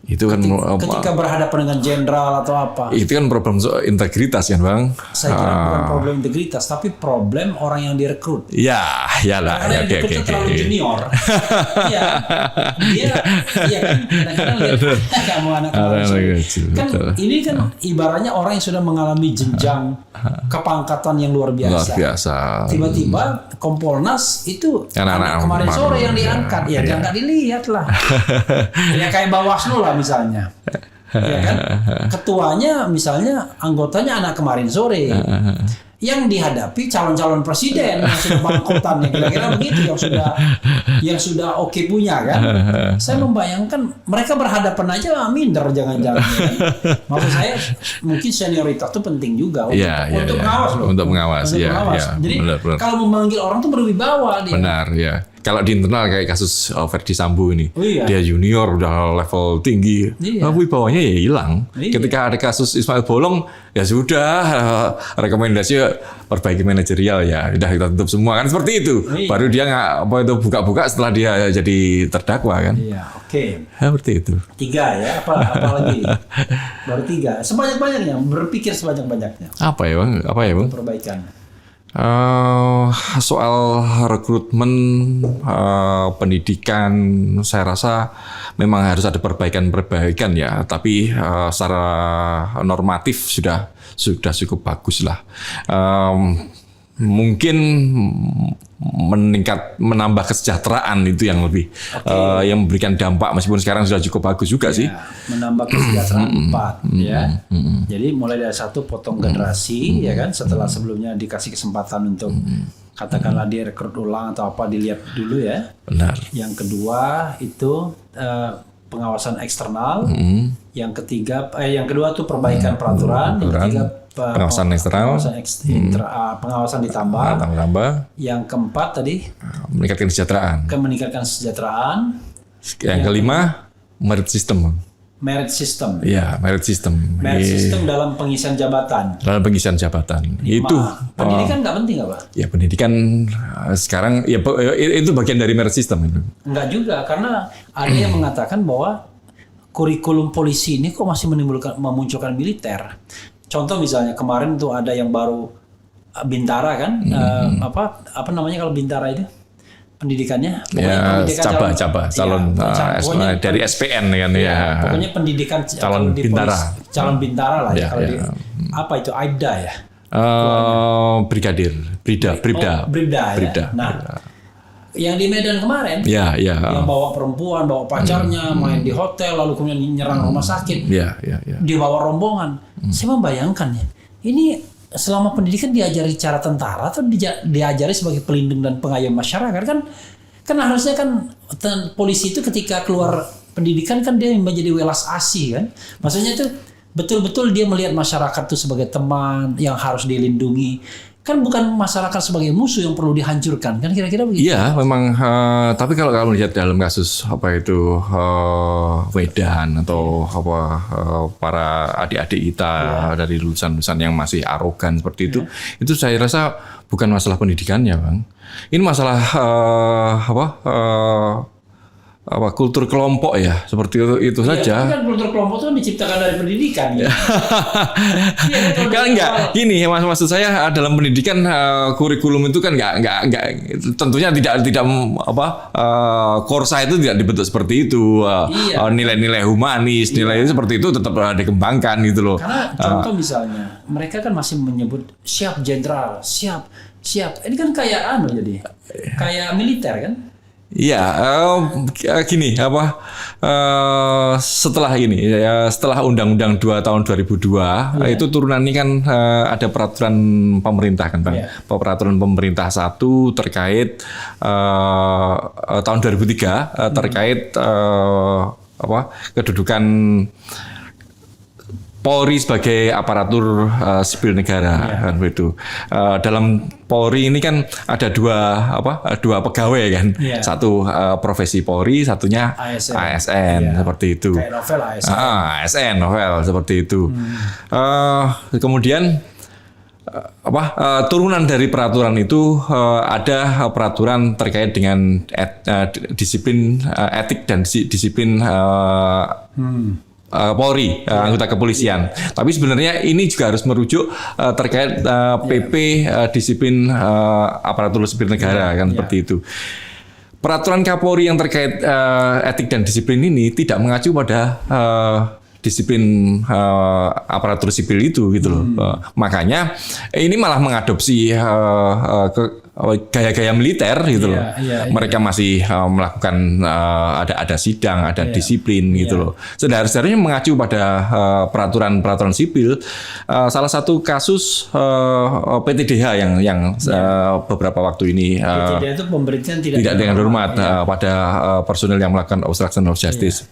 Itu kan ketika berhadapan dengan jenderal atau apa. itu kan problem soal integritas kan Bang. Saya kira bukan problem integritas, tapi problem orang yang direkrut. Ya, iyalah. Karena Ya, yang oke, direkrut oke, itu terlalu oke. junior. Iya, iya kan. Kadang-kadang lihat kamu anak kemarin Anak sore. kecil, Kan betul. ini kan ibaratnya orang yang sudah mengalami jenjang kepangkatan yang luar Luar biasa. biasa. Tiba-tiba Kompolnas itu Anak-anak anak kemarin sore yang diangkat, ya iya. jangan dilihat lah. Ya kayak Bawaslu lah misalnya. Ya kan? Ketuanya misalnya anggotanya anak kemarin sore. Yang dihadapi calon-calon presiden yang sudah bangkotan, ya kira-kira begitu, yang sudah oke punya kan. Saya membayangkan mereka berhadapan aja minder jangan-jangan. Ya. Maksud saya mungkin senioritas itu penting juga untuk, Iya, iya, untuk iya. mengawas loh. Untuk mengawas, iya, iya. Jadi Benar. kalau memanggil orang tuh berwibawa dia. Benar ya. Kalau di internal kayak kasus Verdi Sambo ini, Oh, iya. dia junior udah level tinggi, Iya. wibawanya ya hilang. Iya. Ketika ada kasus Ismail Bolong, ya sudah rekomendasi perbaiki manajerial ya, udah kita tutup semua kan seperti itu. Iya. Baru dia nggak apa itu buka-buka setelah dia jadi terdakwa kan, Iya, oke. seperti itu. 3 ya, apa lagi? Baru 3. Sebanyak-banyaknya, berpikir sebanyak-banyaknya. Apa ya bang? Apa ya bang? Perbaikan. Soal rekrutmen pendidikan, saya rasa memang harus ada perbaikan ya. Tapi secara normatif sudah cukup bagus lah. Mungkin menambah kesejahteraan itu yang lebih yang memberikan dampak, meskipun sekarang sudah cukup bagus juga sih. Ya, menambah kesejahteraan 4 ya. Jadi mulai dari 1 potong generasi ya kan, setelah sebelumnya dikasih kesempatan untuk katakanlah dia rekrut ulang atau apa, dilihat dulu ya. Benar. Yang kedua itu pengawasan eksternal. Yang kedua tuh perbaikan peraturan. Yang ketiga pengawasan eksternal. Pengawasan ditambah. Yang keempat tadi Meningkatkan kesejahteraan. meningkatkan kesejahteraan. Yang kelima, merit system. Merit system. Iya, merit system. Merit system dalam pengisian jabatan. Dalam pengisian jabatan. Itu Pendidikan nggak penting apa? ya pendidikan sekarang ya itu bagian dari merit system itu. Enggak juga, karena ada yang mengatakan bahwa kurikulum polisi ini kok masih memunculkan militer. Contoh misalnya kemarin tuh ada yang baru Bintara kan, apa namanya kalau Bintara itu pendidikannya? Ya, pendidikan calon pokoknya dari SPN kan ya. Pokoknya pendidikan Calon di Bintara. Calon Bintara lah ya, Ya, kalau ya. di apa itu Aibda ya? Brigadir, Bribda ya. Nah, yang di Medan kemarin ya. yang bawa perempuan, bawa pacarnya, main di hotel, lalu kemudian nyerang rumah sakit, Ya. dia bawa rombongan. Saya membayangkan ya, ini selama pendidikan diajari cara tentara atau diajari sebagai pelindung dan pengayom masyarakat kan harusnya kan polisi itu ketika keluar pendidikan kan dia menjadi welas asih kan, maksudnya itu betul-betul dia melihat masyarakat itu sebagai teman yang harus dilindungi. Kan bukan masyarakat sebagai musuh yang perlu dihancurkan, kan kira-kira begitu. Iya, memang. Tapi kalau kamu lihat dalam kasus apa itu Medan atau para adik-adik kita dari lulusan-lulusan yang masih arogan seperti itu saya rasa bukan masalah pendidikannya, bang. Ini masalah kultur kelompok ya, seperti itu saja. Tapi kan kultur kelompok itu kan diciptakan dari pendidikan. Ya. Kan enggak, gini maksud saya dalam pendidikan kurikulum itu kan enggak tentunya tidak Korsa itu tidak dibentuk seperti itu. Nilai-nilai humanis, nilai seperti itu tetap dikembangkan gitu loh. Karena contoh misalnya, mereka kan masih menyebut siap jenderal, siap. Ini kan kayak jadi kayak militer kan? Iya, gini setelah ini ya, setelah Undang-Undang 2 tahun 2002 itu turunan ini kan ada peraturan pemerintah kan bang, peraturan pemerintah 1 terkait tahun 2003 terkait kedudukan Polri sebagai aparatur sipil negara kan begitu. Dalam Polri ini kan ada dua pegawai kan. Satu profesi Polri, satunya ASN seperti itu. Kayak novel ASN. ASN novel seperti itu. Kemudian turunan dari peraturan itu ada peraturan terkait dengan disiplin etik dan disiplin Polri, anggota kepolisian. Tapi sebenarnya ini juga harus merujuk terkait PP disiplin aparatur sipil negara kan seperti itu. Peraturan Kapolri yang terkait etik dan disiplin ini tidak mengacu pada disiplin aparatur sipil itu gitu loh. Makanya ini malah mengadopsi gaya-gaya militer gitu loh. Mereka masih melakukan ada sidang, ada disiplin gitu loh. Seharusnya mengacu pada peraturan sipil. Salah satu kasus PTDH yang beberapa waktu ini PTDH itu pemberhentian tidak dengan hormat pada personel yang melakukan obstruction of justice.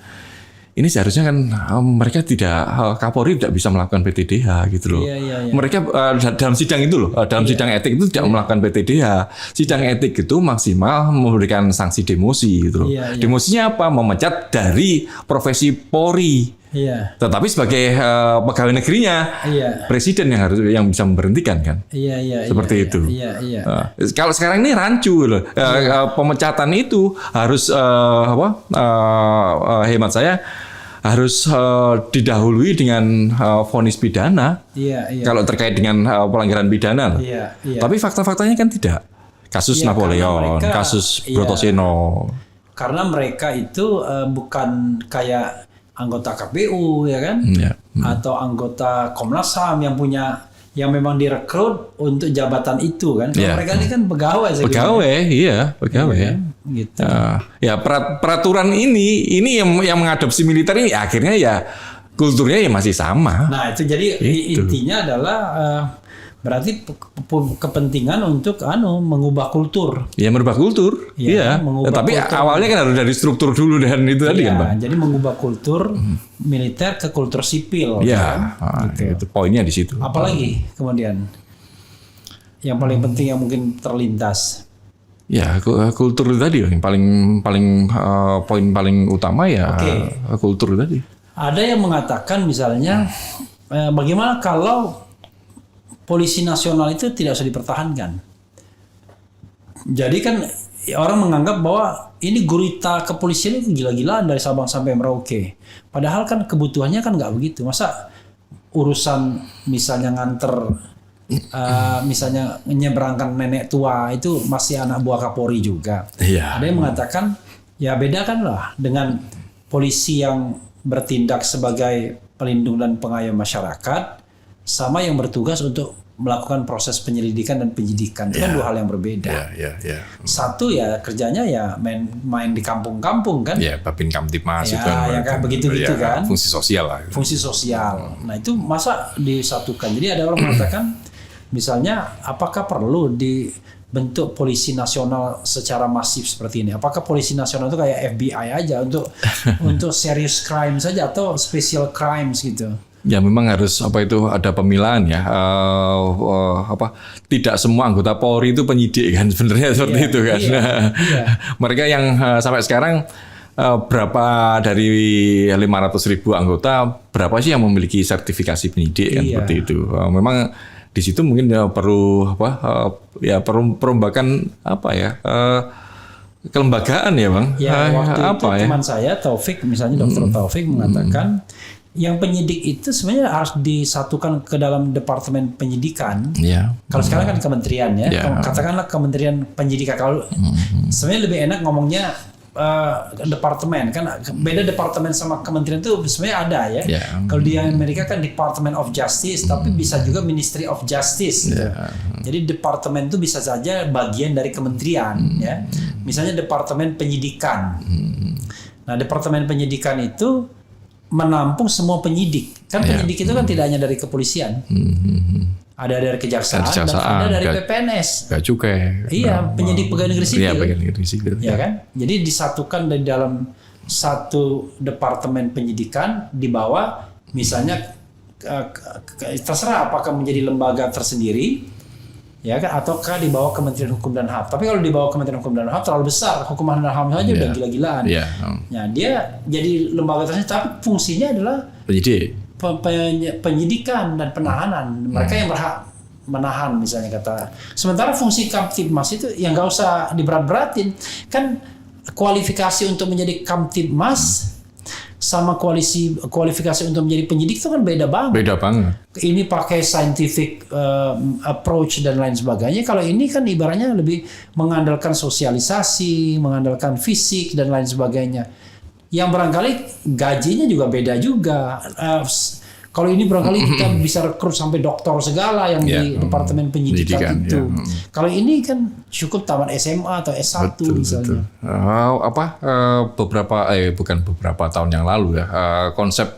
Ini seharusnya kan mereka tidak, Kapolri tidak bisa melakukan PTDH gitu loh. Mereka dalam sidang itu loh, dalam sidang etik itu tidak melakukan PTDH. Sidang etik itu maksimal memberikan sanksi demosi gitu loh. Demosinya apa? Memecat dari profesi Polri. Tetapi sebagai pegawai negerinya, presiden yang bisa memberhentikan kan. Seperti itu. Kalau sekarang ini rancu loh. Pemecatan itu harus hemat saya harus didahului dengan vonis pidana. Kalau terkait dengan pelanggaran pidana. Tapi fakta-faktanya kan tidak. Kasus Napoleon, kasus Brotoseno. Karena mereka itu bukan kayak anggota KPU ya kan, atau anggota Komnas HAM yang memang direkrut untuk jabatan itu kan. Mereka ini kan pegawai. Pegawai. Gitu. Peraturan ini yang mengadopsi militer ini akhirnya ya kulturnya ya masih sama. Nah itu jadi intinya adalah berarti kepentingan untuk mengubah kultur. Ya merubah kultur. Tapi kultur. Awalnya kan harus dari struktur dulu dan itu tadi kan, Bang. Jadi mengubah kultur militer ke kultur sipil. Itu poinnya di situ. Apalagi kemudian yang paling penting yang mungkin terlintas. Ya kultur tadi yang paling poin paling utama ya kultur tadi. Ada yang mengatakan misalnya bagaimana kalau polisi nasional itu tidak usah dipertahankan. Jadi kan orang menganggap bahwa ini gurita kepolisian itu gila-gilaan dari Sabang sampai Merauke. Padahal kan kebutuhannya kan nggak begitu. Masa urusan misalnya nganter, misalnya menyeberangkan nenek tua itu masih anak buah Kapolri juga. Ada yang mengatakan ya bedakan lah dengan polisi yang bertindak sebagai pelindung dan pengayom masyarakat sama yang bertugas untuk melakukan proses penyelidikan dan penyidikan. Itu kan dua hal yang berbeda. Satu ya kerjanya ya main di kampung-kampung kan. Babin Kamtipmas itu kan. Kayak begitu-gitu kan. Fungsi sosial lah. Fungsi sosial. Nah itu masa disatukan. Jadi ada orang mengatakan misalnya apakah perlu dibentuk polisi nasional secara masif seperti ini? Apakah polisi nasional itu kayak FBI aja untuk serious crime saja atau special crimes gitu? Ya memang harus ada pemilahan ya. Tidak semua anggota Polri itu penyidik kan sebenarnya seperti itu kan. Mereka yang sampai sekarang berapa dari 500.000 anggota berapa sih yang memiliki sertifikasi penyidik kan seperti itu. Memang di situ mungkin perlu perombakan kelembagaan ya Bang. Waktu itu teman saya Taufik misalnya Dr. Taufik mengatakan yang penyidik itu sebenarnya harus disatukan ke dalam departemen penyidikan. Kalau sekarang kan kementerian ya. Katakanlah kementerian penyidikan. Kalau sebenarnya lebih enak ngomongnya departemen kan. Beda departemen sama kementerian itu sebenarnya ada ya. Kalau di Amerika kan Department of Justice, tapi bisa juga Ministry of Justice. Gitu. Jadi departemen itu bisa saja bagian dari kementerian ya. Misalnya departemen penyidikan. Nah departemen penyidikan itu menampung semua penyidik. Kan penyidik itu kan tidak hanya dari kepolisian. Ada dari kejaksaan dan ada dari PPNS. Cukai. Penyidik pegawai negeri sipil. Pegawai negeri sipil. Ya kan? Jadi disatukan dari dalam satu departemen penyidikan di bawah misalnya terserah apakah menjadi lembaga tersendiri ya kan ataukah di bawah Kementerian Hukum dan HAM. Tapi kalau di bawah Kementerian Hukum dan HAM terlalu besar, Hukum dan HAM saja udah gila-gilaan. Ya, dia jadi lembaga tersendiri tapi fungsinya adalah penyidik. Penyidikan dan penahanan. Mereka yang berhak menahan misalnya kata. Sementara fungsi Kamtibmas itu yang nggak usah diberat-beratin. Kan kualifikasi untuk menjadi Kamtibmas sama kualifikasi untuk menjadi penyidik itu kan beda banget. Beda banget. Ini pakai scientific approach dan lain sebagainya. Kalau ini kan ibaratnya lebih mengandalkan sosialisasi, mengandalkan fisik dan lain sebagainya. Yang barangkali gajinya juga beda juga. Kalau ini barangkali kita bisa rekrut sampai doktor segala yang di Departemen Penyidikan itu. Kalau ini kan cukup tamat SMA atau S1 misalnya. Bukan beberapa tahun yang lalu ya, konsep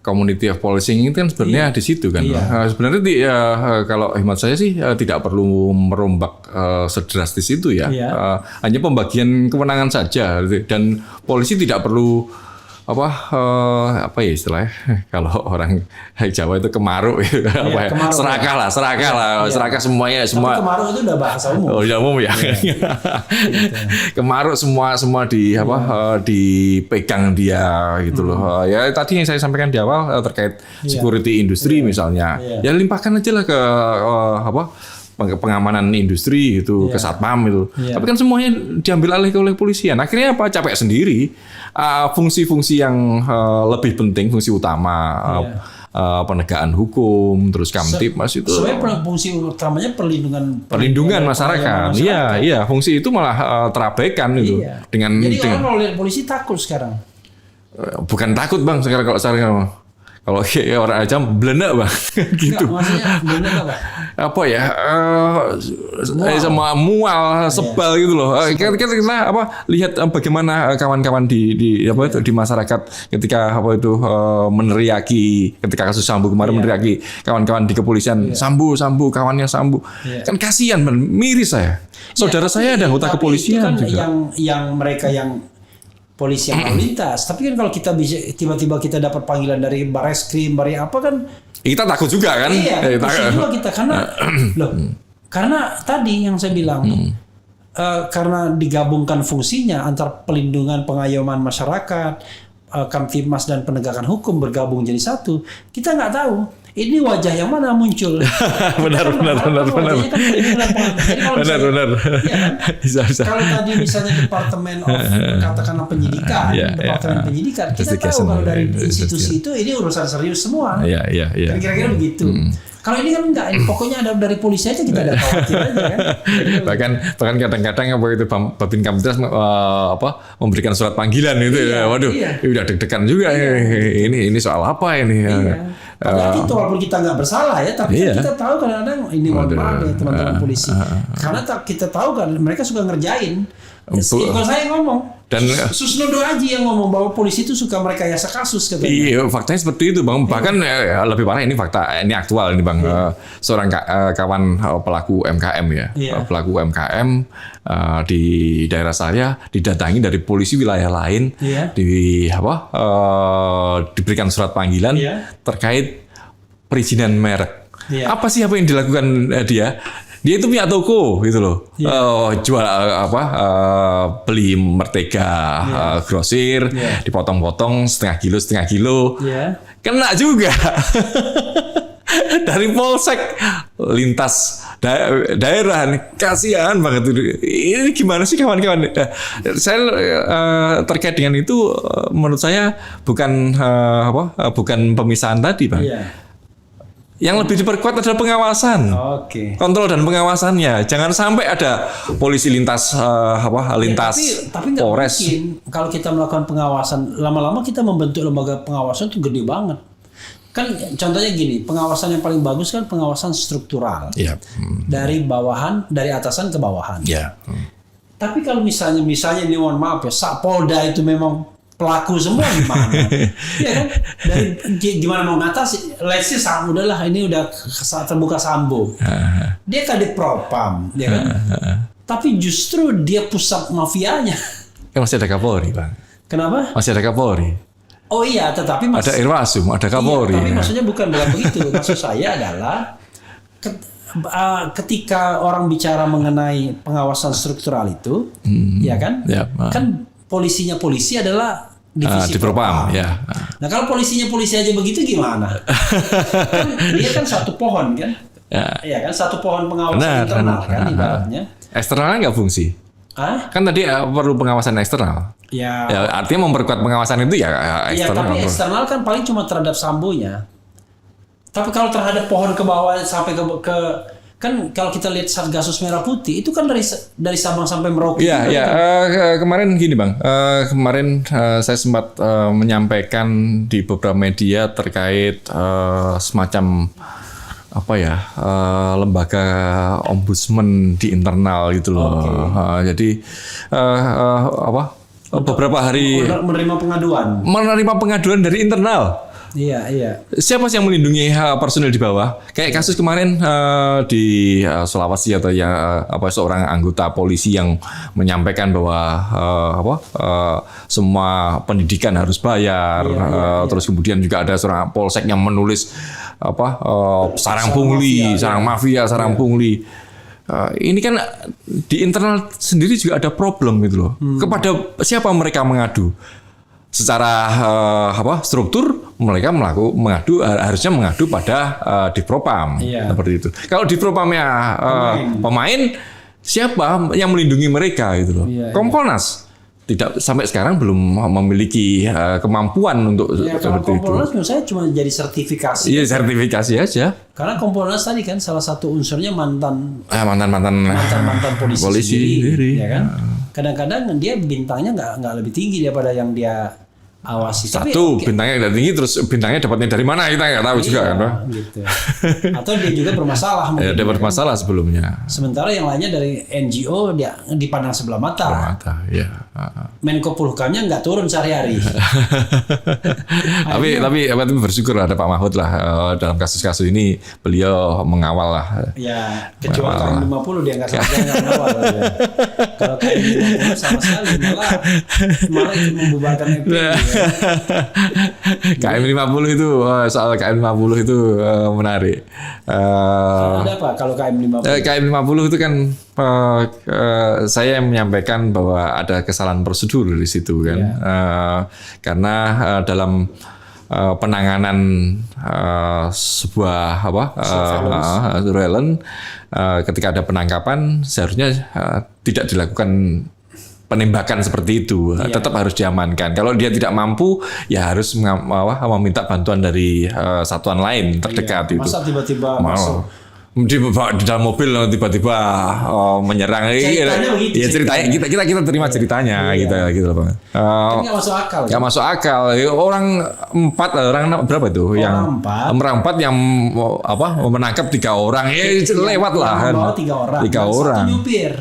community of policing itu kan sebenarnya di situ kan. Sebenarnya kalau hemat saya sih tidak perlu merombak sedrastis itu ya. Hanya pembagian kewenangan saja dan polisi tidak perlu apa ya istilahnya kalau orang Jawa itu kemaruk ya, serakah semuanya. Tapi kemaruk itu udah bahasa umum. Udah umum ya. Kemaruk semua dipegang dia gitu loh. Ya tadi yang saya sampaikan di awal terkait security industri misalnya. Ya limpahkan aja lah ke pengamanan industri itu ke Satpam itu. Tapi kan semuanya diambil alih oleh polisian. Akhirnya apa? Capek sendiri. Fungsi-fungsi yang lebih penting, fungsi utama penegakan hukum, terus Kamtibmas itu. Sebenarnya fungsi utamanya perlindungan masyarakat. Iya, fungsi itu malah terabaikan itu. Jadi orang kalau lihat polisi takut sekarang. Bukan takut Bang, sekarang kalau orang aja belenda Bang gitu. Maksudnya belenda apa? Apa ya? Sama mual, sebal gitu loh. Kita lihat bagaimana kawan-kawan di masyarakat ketika meneriaki ketika kasus Sambo kemarin meneriaki kawan-kawan di kepolisian Sambo kawannya Sambo. Kan kasihan Bang, miris saya. Saudara saya ada anggota kepolisian itu kan juga. Yang mereka yang polisi yang lalu lintas. Tapi kan kalau kita bisa tiba-tiba kita dapat panggilan dari Bareskrim, apa kan kita takut juga kan? Iya, takut juga kita karena tadi yang saya bilang karena digabungkan fungsinya antara pelindungan pengayoman masyarakat, Kamtibmas dan penegakan hukum bergabung jadi satu. Kita nggak tahu ini wajah yang mana muncul. benar. Kalau tadi misalnya Departemen katakanlah penyidikan, Departemen penyidikan, kita tahu kalau dari institusi itu ini urusan serius semua. Kira-kira begitu. Kalau ini kan enggak, ini pokoknya ada dari polisi aja kita ada khawatir aja kan. bahkan kadang-kadang begitu Babin Kamtibmas memberikan surat panggilan itu waduh, udah deg-degan juga ini soal apa ini. Padahal itu walaupun kita nggak bersalah ya, tapi kan kita tahu kadang-kadang ini mohon maaf ya teman-teman polisi. Karena kita tahu kan mereka suka ngerjain. Kalau saya ngomong, dan Susnodo Aji yang ngomong bahwa polisi itu suka merekayasa kasus katanya. Iya, faktanya seperti itu Bang. Bahkan lebih parah ini fakta, ini aktual ini Bang. Seorang kawan pelaku UMKM pelaku UMKM di daerah saya didatangi dari polisi wilayah lain, diberikan surat panggilan terkait perizinan merek. Apa sih yang dilakukan dia? Dia itu punya toko gitu loh, jual beli Mertega grosir, dipotong-potong setengah kilo, kena juga dari polsek lintas daerah. Kasihan banget itu. Ini gimana sih kawan-kawan? Saya terkait dengan itu, menurut saya bukan pemisahan tadi Bang. Yang lebih diperkuat adalah pengawasan, kontrol dan pengawasannya. Jangan sampai ada polisi lintas tapi Polres. Mungkin kalau kita melakukan pengawasan, lama-lama kita membentuk lembaga pengawasan itu gede banget. Kan contohnya gini, pengawasan yang paling bagus kan pengawasan struktural, dari bawahan, dari atasan ke bawahan. Tapi kalau misalnya ini mohon maaf ya, Sapolda itu memang pelaku semua gimana? Ya kan? Dari gimana mau ngatasi? Let's say udahlah ini udah terbuka Sambo. Dia Kadipropam, ya kan? Tapi justru dia pusat mafianya. Kan masih ada Kapolri, Bang. Kenapa? Masih ada Kapolri. Oh iya, tetapi ada Irwasum, ada Kapolri. Tapi maksudnya bukan begitu. Maksud saya adalah ketika orang bicara mengenai pengawasan struktural itu, ya kan? Kan polisinya polisi adalah divisi Propam. Ya. Nah kalau polisinya polisi aja begitu gimana? Kan dia kan satu pohon kan. Iya kan, satu pohon pengawasan internal kan ibaratnya. Eksternalnya nggak fungsi. Kan tadi perlu pengawasan eksternal. Ya. Ya, artinya memperkuat pengawasan itu ya Iya, eksternal. tapi eksternal kan paling cuma terhadap sambonya. Tapi kalau terhadap pohon ke bawah sampai ke kan kalau kita lihat Satgasus Merah Putih itu kan dari Sabang sampai Merauke. Iya, iya. Kemarin gini Bang, kemarin saya sempat menyampaikan di beberapa media terkait semacam apa ya, lembaga ombudsman di internal gitu loh. Jadi beberapa hari menerima pengaduan dari internal. Iya, iya. Siapa sih yang melindungi personil di bawah? Kayak kasus kemarin di Sulawesi atau seorang anggota polisi yang menyampaikan bahwa semua pendidikan harus bayar. Terus kemudian juga ada seorang polsek yang menulis sarang pungli, sarang mafia, sarang pungli. Ini kan di internal sendiri juga ada problem gitu loh. Kepada siapa mereka mengadu? Secara struktur mereka harusnya mengadu pada Divpropam seperti itu. Kalau Divpropamnya pemain, siapa yang melindungi mereka gitu loh? Kompolnas tidak sampai sekarang belum memiliki kemampuan untuk seperti itu. Kompolnas menurut saya cuma jadi sertifikasi. Iya, sertifikasi aja. Karena Kompolnas tadi kan salah satu unsurnya mantan polisi sendiri. Ya kan? Kadang-kadang dia bintangnya nggak lebih tinggi daripada yang dia awasi. Satu, bintangnya tidak tinggi, terus bintangnya dapatnya dari mana kita nggak tahu juga kan, Pak. Gitu. Atau dia juga bermasalah. Ya, dia bermasalah sebelumnya. Sementara yang lainnya dari NGO dia dipandang sebelah mata. Ya. Menko Polhukamnya nggak turun sehari-hari. tapi bersyukur ada Pak Mahfud lah dalam kasus-kasus ini, beliau mengawal lah. Ya, kecuali KM 50 dia nggak ngawal. Ya. Kalau KM 50 sama sekali malah itu membubarkan FPI. KM 50 itu soal KM 50 itu menarik. Ada apa kalau KM 50? KM 50 itu kan saya menyampaikan bahwa ada kesalahan prosedur di situ kan. Karena dalam penanganan sebuah surveillance ketika ada penangkapan seharusnya tidak dilakukan penembakan seperti itu, tetap harus diamankan. Kalau dia tidak mampu, ya harus meminta bantuan dari satuan lain terdekat itu. Masa tiba-tiba masuk di dalam mobil tiba-tiba menyerang. Ceritanya kita terima ceritanya gitu loh, Bang. Nggak masuk akal. Nggak masuk akal. Orang berapa itu? Orang 4 yang menangkap 3 orang. Lewat lah kan. 3 orang.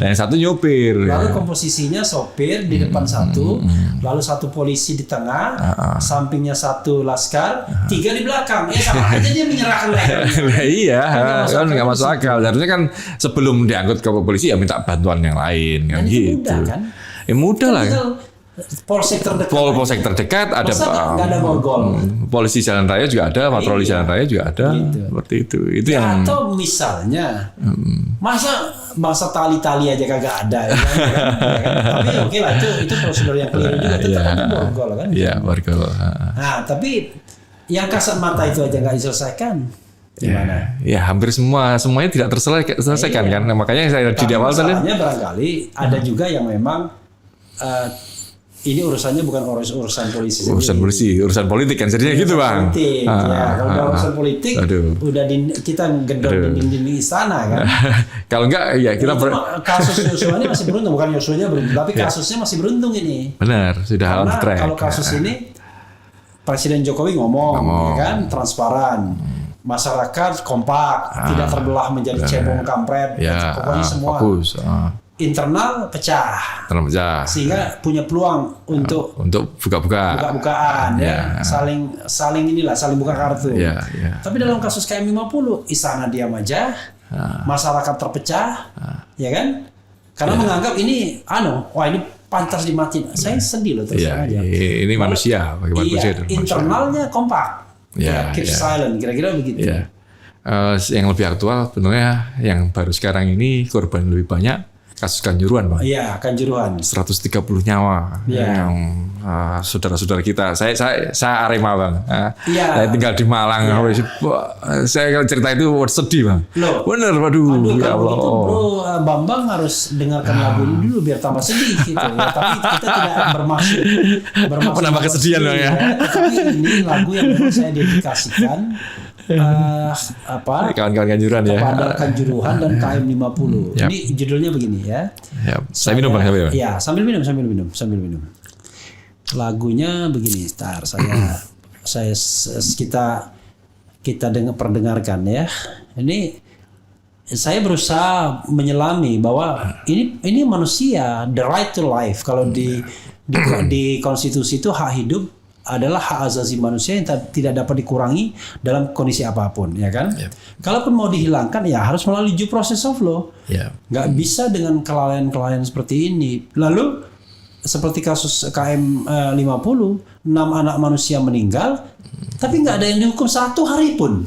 Dan satu nyupir. Lalu komposisinya sopir di depan satu, lalu satu polisi di tengah, sampingnya satu laskar, 3 di belakang. Ya sama aja dia menyerahkan mereka. Iya, kan nggak masuk akal. Harusnya kan sebelum diangkut ke polisi ya minta bantuan yang lain kan gitu. Mudah kan? Mudah lah. Polsek terdekat. Polsek terdekat ada ada borgol. Polisi jalan raya juga ada, patroli jalan raya juga ada. Gitu. Seperti itu. Itu yang atau misalnya masa tali-tali aja kagak ada ya kan? Tapi oke lah itu prosedur yang keliru juga, tetap ada borgol kan. Iya, borgol. Nah, tapi yang kasat mata itu aja nggak diselesaikan. Gimana? Ya, hampir semuanya tidak terselesaikan kan. Makanya saya di awal tadi barangkali ada juga yang memang ini urusannya bukan urusan polisi sendiri. Urusan politik kan jadinya gitu, Bang. Politik. Kalau urusan politik udah kita gendong dinding istana kan. Kalau enggak ya kita kasus Yosua ini masih beruntung, bukan Yosuanya beruntung, tapi kasusnya masih beruntung ini. Benar, sudah on track. Kalau kasus ini Presiden Jokowi ngomong ya kan, transparan. Masyarakat kompak, tidak terbelah menjadi cebong kampret, pokoknya semua fokus. Internal pecah, sehingga punya peluang untuk buka-bukaan, saling buka kartu. Tapi dalam kasus KM 50, istana diam aja, masyarakat terpecah, ya kan? Karena menganggap ini, ini pantas dimatiin. Saya sedih loh terus aja. Ini manusia, bagaimana manusia itu? Internalnya kompak. Keep silent, kira-kira begitu. Yang lebih aktual sebenarnya yang baru sekarang ini korban lebih banyak kasus Kanjuruhan, Bang. Iya, Kanjuruhan. 130 nyawa Iya. yang saudara-saudara kita. Saya Arema, Bang. Iya. Saya tinggal di Malang. Wah, saya kalau cerita itu sedih, Bang. Loh. Bener, waduh, ya Kalau Allah. gitu Bro Bambang harus dengarkan lagu ini dulu biar tambah sedih gitu ya. Tapi kita tidak bermaksud Menambah kesedihan, Bang, ya. Tapi ini lagu yang memang saya dedikasikan Kawan-kawan Kanjuruhan ya. kepada Kanjuruhan dan KM 50. Yap. Ini judulnya begini ya. Ya, saya minum, Bang, sambil. Ya, sambil minum. Lagunya begini, kita perdengarkan ya. Ini saya berusaha menyelami bahwa ini manusia, the right to life. Kalau di konstitusi itu hak hidup adalah hak asasi manusia yang tidak dapat dikurangi dalam kondisi apapun, ya kan? Kalaupun mau dihilangkan, ya harus melalui due process of law. Nggak bisa dengan kelalaian-kelalaian seperti ini. Lalu seperti kasus KM 50, 6 anak manusia meninggal, tapi nggak ada yang dihukum 1 hari pun.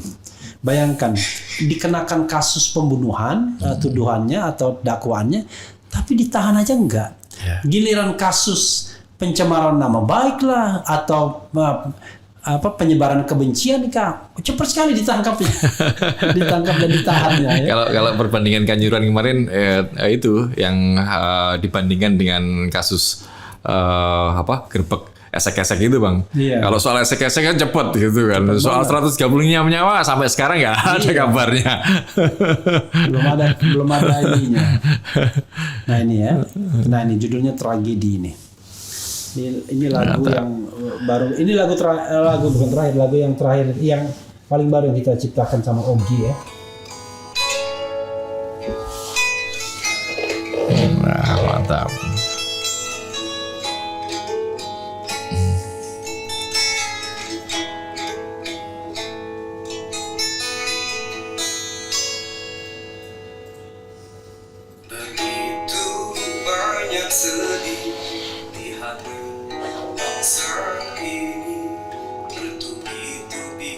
Bayangkan, dikenakan kasus pembunuhan, tuduhannya atau dakwaannya, tapi ditahan aja enggak. Giliran kasus pencemaran nama baik lah atau penyebaran kebencian kah, cepat sekali ditangkapnya. Ditangkap dan ditahannya ya. Kalau perbandingan Kanjuruhan kemarin itu yang dibandingkan dengan kasus gerbek esek-esek itu, Bang. Iya. Kalau soal esek-esek kan cepet gitu kan. Soal 130 nyawa sampai sekarang nggak ada kabarnya. belum ada ininya. Nah ini ya. Nah ini judulnya Tragedi ini. Ini lagu yang baru. Ini lagu yang terakhir yang paling baru yang kita ciptakan sama Ogi ya. Nah, mantap. Begitu banyak sedih di hati bangsa ini, bertubi-tubi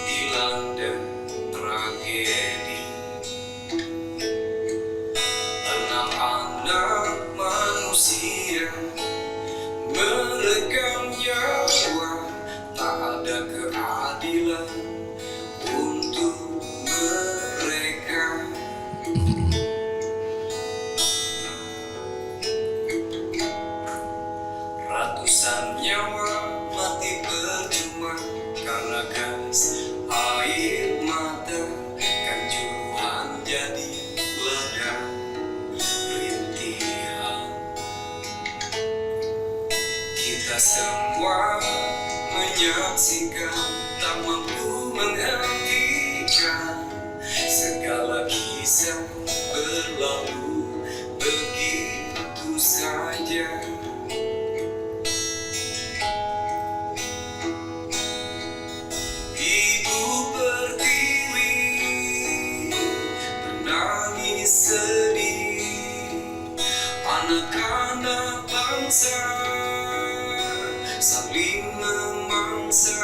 dilanda tragedi. 6 anak manusia meregang nyawa, tak ada keadilan untuk mereka. Ratusan nyawa mati percuma karena gas air mata. Kanjuruhan jadi ladang rintihan. Kita semua menyaksikan, tak mampu menghentikan segala kisah berlalu begitu saja. Ibu Pertiwi menangis sedih, anak-anak bangsa saling memangsa.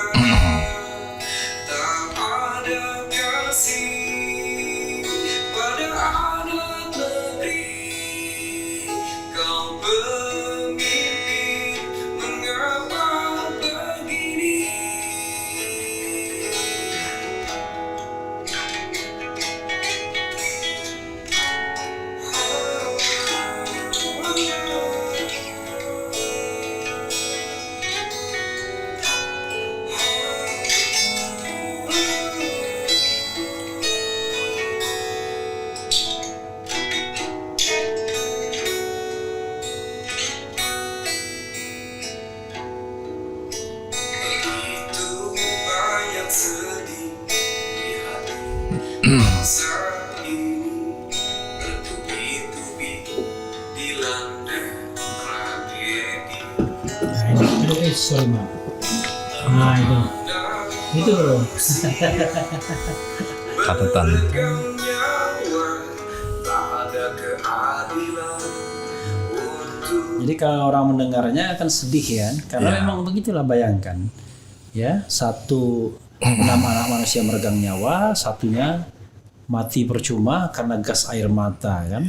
Tak ada kasih pada anak negeri. Kau pemimpin, mengapa begini? Begitu banyak sedih di hati bangsa ini, bertubi-tubi dilanda tragedi. Sorry ma. Nah itu bro. Catatan. Meregang nyawa, tak ada keadilan untuk. Jadi kalau orang mendengarnya akan sedih ya, karena Ya. memang begitulah, bayangkan ya, 6 anak manusia meregang nyawa, satunya mati percuma karena gas air mata kan.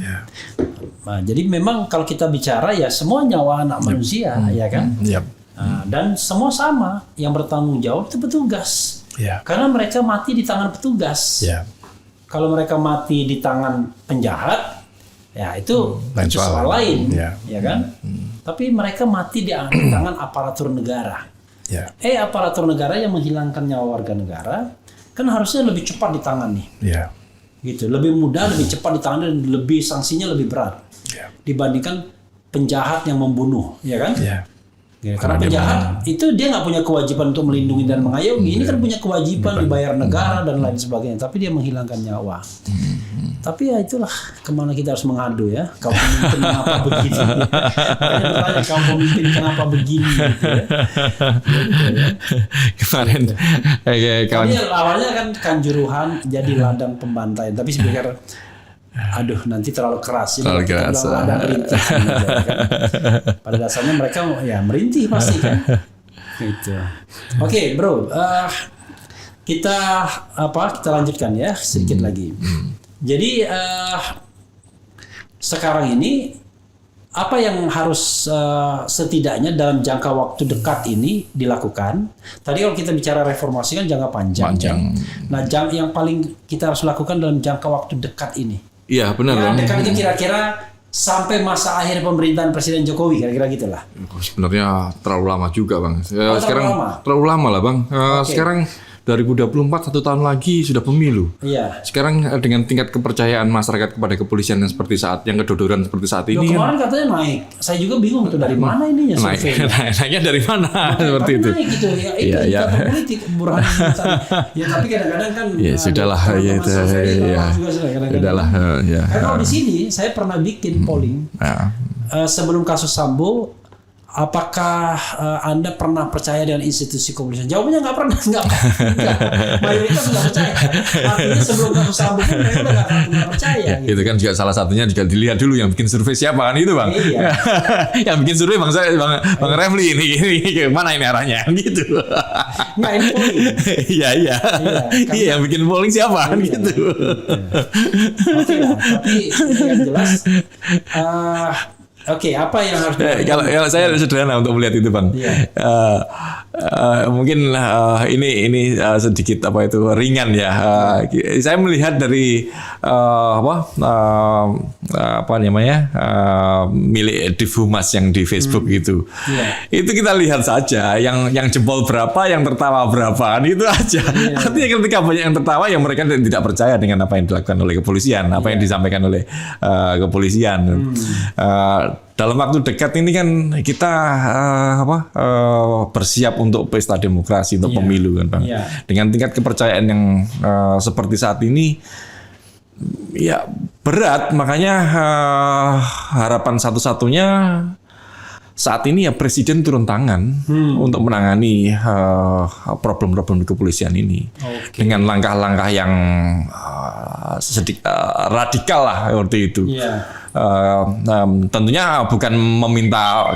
Nah, jadi memang kalau kita bicara ya semua nyawa anak manusia ya kan. Nah, dan semua sama, yang bertanggung jawab itu petugas. Karena mereka mati di tangan petugas. Kalau mereka mati di tangan penjahat, ya itu soal lain, ya kan. Tapi mereka mati di tangan aparatur negara. Aparatur negara yang menghilangkan nyawa warga negara kan harusnya lebih cepat ditangani. Gitu, lebih mudah, lebih cepat ditangani dan lebih sanksinya lebih berat dibandingkan penjahat yang membunuh, ya kan? Ya, karena penjahat itu dia nggak punya kewajiban untuk melindungi dan mengayomi. Ini kan punya kewajiban dibayar negara dan lain sebagainya. Tapi dia menghilangkan nyawa. Tapi ya itulah kemana kita harus mengadu ya. Kaum pemimpin kenapa begini? Bertanya kaum pemimpin kenapa begini? Gitu ya. Kemarin Tadi awalnya kan Kanjuruhan jadi ladang pembantaian. Tapi saya pikir aduh nanti terlalu keras. Terlalu keras. Ada merintih. Kan? Pada dasarnya mereka ya merintih pasti kan. Gitu. Oke, bro. Kita lanjutkan ya sedikit lagi. Jadi sekarang ini apa yang harus setidaknya dalam jangka waktu dekat ini dilakukan? Tadi kalau kita bicara reformasi kan jangka panjang. Nah, yang paling kita harus lakukan dalam jangka waktu dekat ini. Iya benar. Ya, dekat itu kira-kira sampai masa akhir pemerintahan Presiden Jokowi, kira-kira gitulah. Sebenarnya terlalu lama juga bang. Sekarang terlalu lama lah bang. Sekarang 2024 1 tahun lagi sudah pemilu. Iya. Sekarang dengan tingkat kepercayaan masyarakat kepada kepolisian yang seperti yang kedodoran seperti saat ini. Kemarin katanya naik. Saya juga bingung tuh dari mana ininya survei. Naiknya dari mana seperti itu. Naik gitu ya. Itu data politik Burhan. Ya tapi kadang-kadang kan. Ya sudahlah ya itu. Ya. Sudahlah ya. Karena kalau di sini saya pernah bikin polling. Sebelum kasus Sambo, apakah Anda pernah percaya dengan institusi kepolisian? Jawabannya nggak pernah, nggak. Mayoritas nggak percaya. Artinya sebelum kasus Sambo pun mereka nggak percaya. Gitu. Itu kan juga salah satunya juga dilihat dulu yang bikin survei siapa kan itu bang. Iya. Yang bikin survei bang Refli ini mana ini arahnya gitu. Nggak ini polling. Iya. Iya yang bikin polling siapa kan gitu. Oke lah, tapi yang jelas. Oke, apa yang harus kalau saya sederhana untuk melihat itu bang. Mungkin ini sedikit ringan ya. Saya melihat dari milik Div Humas yang di Facebook itu. Itu kita lihat saja yang jempol berapa, yang tertawa berapa, itu aja. Artinya ketika banyak yang tertawa, yang mereka tidak percaya dengan apa yang dilakukan oleh kepolisian, apa yang disampaikan oleh kepolisian. Dalam waktu dekat ini kan kita bersiap untuk pesta demokrasi, untuk pemilu kan bang. Dengan tingkat kepercayaan yang seperti saat ini, ya berat. Makanya harapan satu-satunya saat ini ya Presiden turun tangan untuk menangani problem-problem di kepolisian ini dengan langkah-langkah yang sedikit radikal lah seperti itu. Tentunya bukan meminta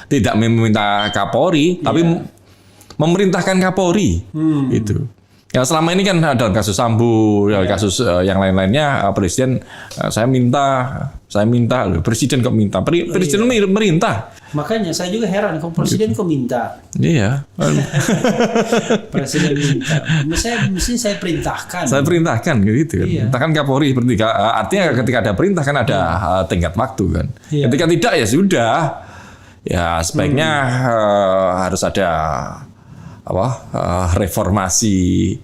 tidak meminta Kapolri, tapi memerintahkan Kapolri itu. Ya selama ini kan dalam kasus Sambo, kasus yang lain-lainnya Presiden saya minta, Presiden kok minta, Presiden merintah. Makanya saya juga heran, kok Presiden kok minta? Iya. Presiden minta. Mesti saya perintahkan. Saya perintahkan gitu kan. Perintahkan Kapolri seperti artinya ketika ada perintah kan ada tenggat waktu kan. Ketika tidak ya sudah. Ya sebaiknya harus ada reformasi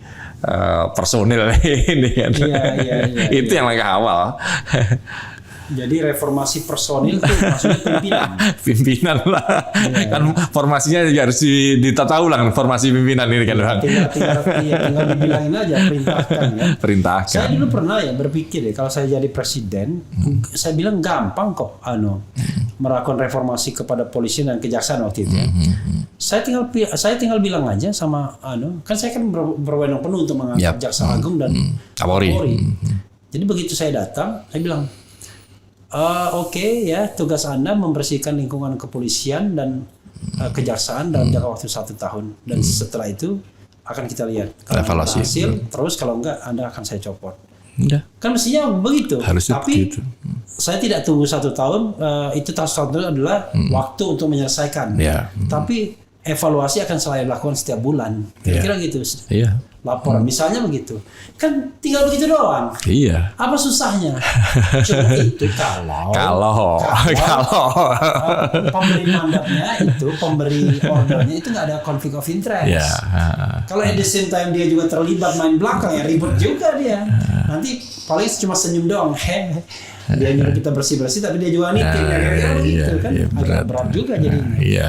personil ini kan. Itu yang langkah awal. Jadi reformasi personil itu maksudnya pimpinan lah. Kan formasinya juga harus ditata ulang formasi pimpinan ini kan bang. Tinggal dibilangin aja, perintahkan ya. Perintahkan. Saya dulu pernah ya berpikir kalau saya jadi presiden, saya bilang gampang kok melakukan reformasi kepada polisi dan kejaksaan waktu itu. Saya tinggal bilang aja sama kan saya kan berwenang penuh untuk mengangkat Jaksa Agung dan Kapolri. Jadi begitu saya datang, saya bilang ya tugas Anda membersihkan lingkungan kepolisian dan kejaksaan dalam jangka waktu 1 tahun dan setelah itu akan kita lihat. Kalau Evaluasi. berhasil, terus kalau enggak Anda akan saya copot. Udah. Kan mestinya begitu. Harusnya Tapi begitu. saya tidak tunggu 1 tahun. Itu 1 tahun itu adalah waktu untuk menyelesaikan. Ya. Tapi evaluasi akan selalu dilakukan setiap bulan. Kira-kira gitu. Iya. Laporan misalnya begitu. Kan tinggal begitu doang. Iya. Apa susahnya? Cuma itu kalau pemberi mandatnya itu, pemberi ordernya itu nggak ada konflik of interest. Ya. Kalau at the same time dia juga terlibat main belakang ya ribut juga dia. Nanti paling cuma senyum doang. Dia nyuruh kita bersih-bersih tapi dia juga nitip gitu kan. Agak berat juga jadinya. Iya,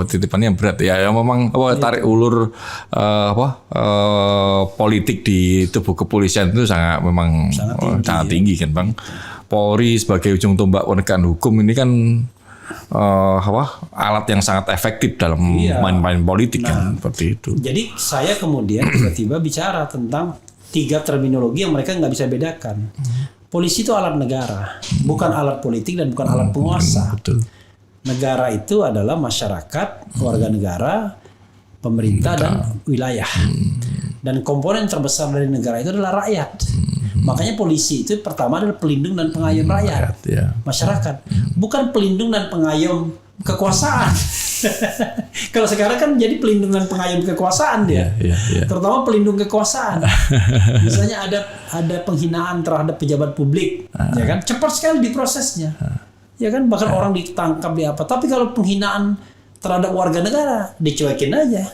titipannya berat ya. Memang tarik ulur politik di tubuh kepolisian itu sangat tinggi kan, Bang. Polri sebagai ujung tombak penegakan hukum ini kan alat yang sangat efektif dalam main-main politik kan, seperti itu. Jadi saya kemudian tiba-tiba bicara tentang 3 terminologi yang mereka nggak bisa bedakan. Polisi itu alat negara, bukan alat politik dan bukan alat penguasa. Betul. Negara itu adalah masyarakat, warga negara, pemerintah dan wilayah. Dan komponen terbesar dari negara itu adalah rakyat. Makanya polisi itu pertama adalah pelindung dan pengayom rakyat, masyarakat, bukan pelindung dan pengayom kekuasaan. Kalau sekarang kan jadi pelindung dan pengayom kekuasaan dia, terutama pelindung kekuasaan. Misalnya ada penghinaan terhadap pejabat publik, ya kan, cepat sekali diprosesnya, ya kan, bahkan orang ditangkap di apa. Tapi kalau penghinaan terhadap warga negara dicuekin aja.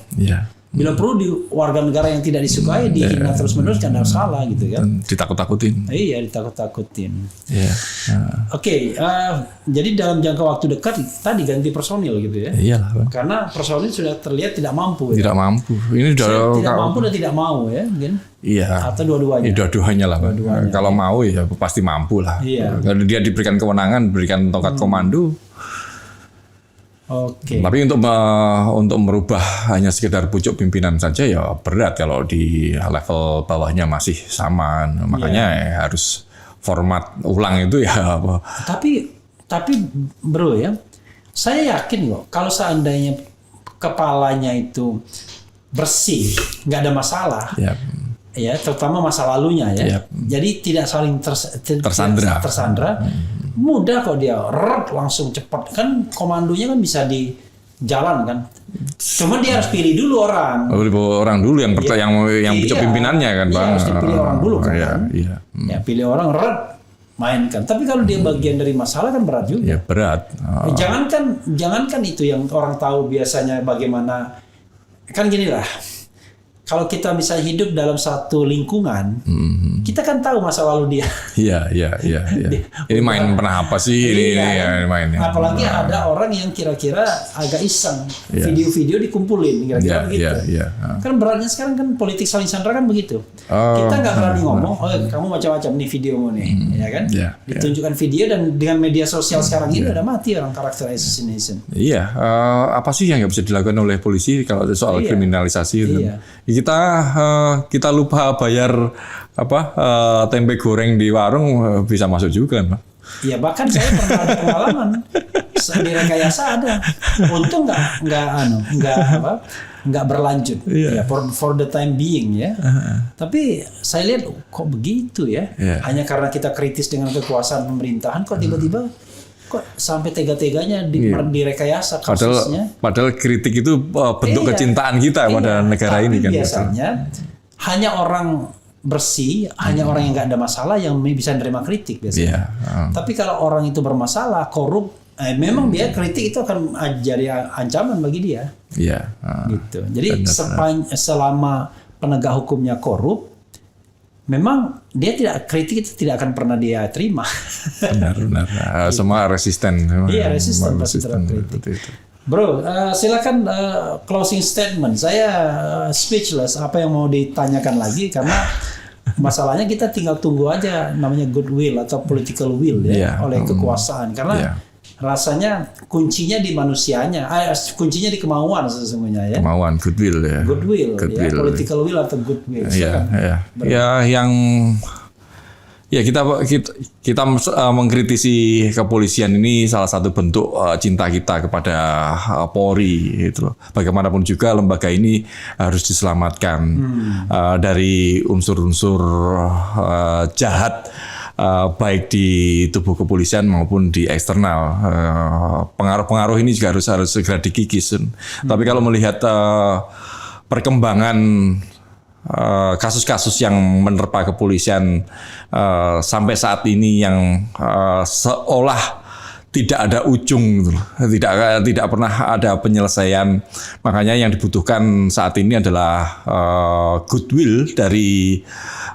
Bila perlu di warga negara yang tidak disukai dihina terus-menerus kan harus salah gitu kan. Ditakut-takutin. Iya, ditakut-takutin. Oke, jadi dalam jangka waktu dekat tadi ganti personil gitu ya. Iyalah, Bang. Karena personil sudah terlihat tidak mampu. Tidak mampu. Ini tidak mampu dan tidak mau ya, mungkin. Iya. Atau dua-duanya. Dua-duanya lah, Bang. Kalau mau ya pasti mampu lah. Iya. Kalau dia diberikan kewenangan, diberikan tongkat komando. Oke. Tapi untuk merubah hanya sekedar pucuk pimpinan saja ya berat kalau di level bawahnya masih sama. Makanya harus format ulang itu ya. Tapi bro ya, saya yakin kok kalau seandainya kepalanya itu bersih, nggak ada masalah. Ya, terutama masa lalunya ya. Jadi tidak saling tersandra. Mudah kok dia langsung cepat kan, komandonya kan bisa di jalan kan. Cuma dia harus pilih dulu orang. Orang dulu yang pucuk pimpinannya kan, Bang. Harus dipilih orang dulu kan. Iya. Ya pilih orang mainkan. Tapi kalau dia bagian dari masalah kan berat juga. Ya berat. Jangankan itu yang orang tahu biasanya bagaimana. Kan gini lah. Kalau kita bisa hidup dalam satu lingkungan, kita kan tahu masa lalu dia. Iya. Ini main pernah apa sih? Ini main. Apalagi ada orang yang kira-kira agak iseng, video-video dikumpulin, kira-kira begitu. Kan beratnya sekarang kan politik saling sandra kan begitu. Kita nggak berani ngomong, kamu macam-macam nih videomu nih, ya kan? Ditunjukkan video dan dengan media sosial sekarang ini udah mati orang karakter assassination. Iya, apa sih yang nggak bisa dilakukan oleh polisi kalau soal kriminalisasi itu? Kita lupa bayar tempe goreng di warung bisa masuk juga, Pak. Iya, bahkan saya pernah ada pengalaman di rekayasa ada. Untung nggak berlanjut. Ya, for the time being ya. Tapi saya lihat kok begitu ya. Hanya karena kita kritis dengan kekuasaan pemerintahan kok tiba-tiba kok sampai tega-teganya direkayasa kasusnya. Padahal kritik itu bentuk kecintaan kita pada negara ini kan. Biasanya hanya orang bersih, hanya orang yang nggak ada masalah yang bisa menerima kritik biasanya. Tapi kalau orang itu bermasalah, korup, memang dia kritik itu akan jadi ancaman bagi dia. Gitu. Jadi selama penegak hukumnya korup, memang dia kritik itu tidak akan pernah dia terima. Benar. Semua resisten. Iya, resisten terhadap kritik. Bro, silakan closing statement. Saya speechless. Apa yang mau ditanyakan lagi? Karena masalahnya kita tinggal tunggu aja namanya goodwill atau political will ya oleh kekuasaan. Karena rasanya kuncinya di manusianya, kuncinya di kemauan sesungguhnya ya. Kemauan, goodwill ya. Goodwill. Ya, political will atau goodwill. Ya, yang Ya kita mengkritisi kepolisian ini salah satu bentuk cinta kita kepada Polri gitu loh. Bagaimanapun juga lembaga ini harus diselamatkan dari unsur-unsur jahat baik di tubuh kepolisian maupun di eksternal. Pengaruh-pengaruh ini juga harus segera dikikis. Tapi kalau melihat perkembangan kasus-kasus yang menerpa kepolisian sampai saat ini yang seolah tidak ada ujung, tidak pernah ada penyelesaian. Makanya yang dibutuhkan saat ini adalah goodwill dari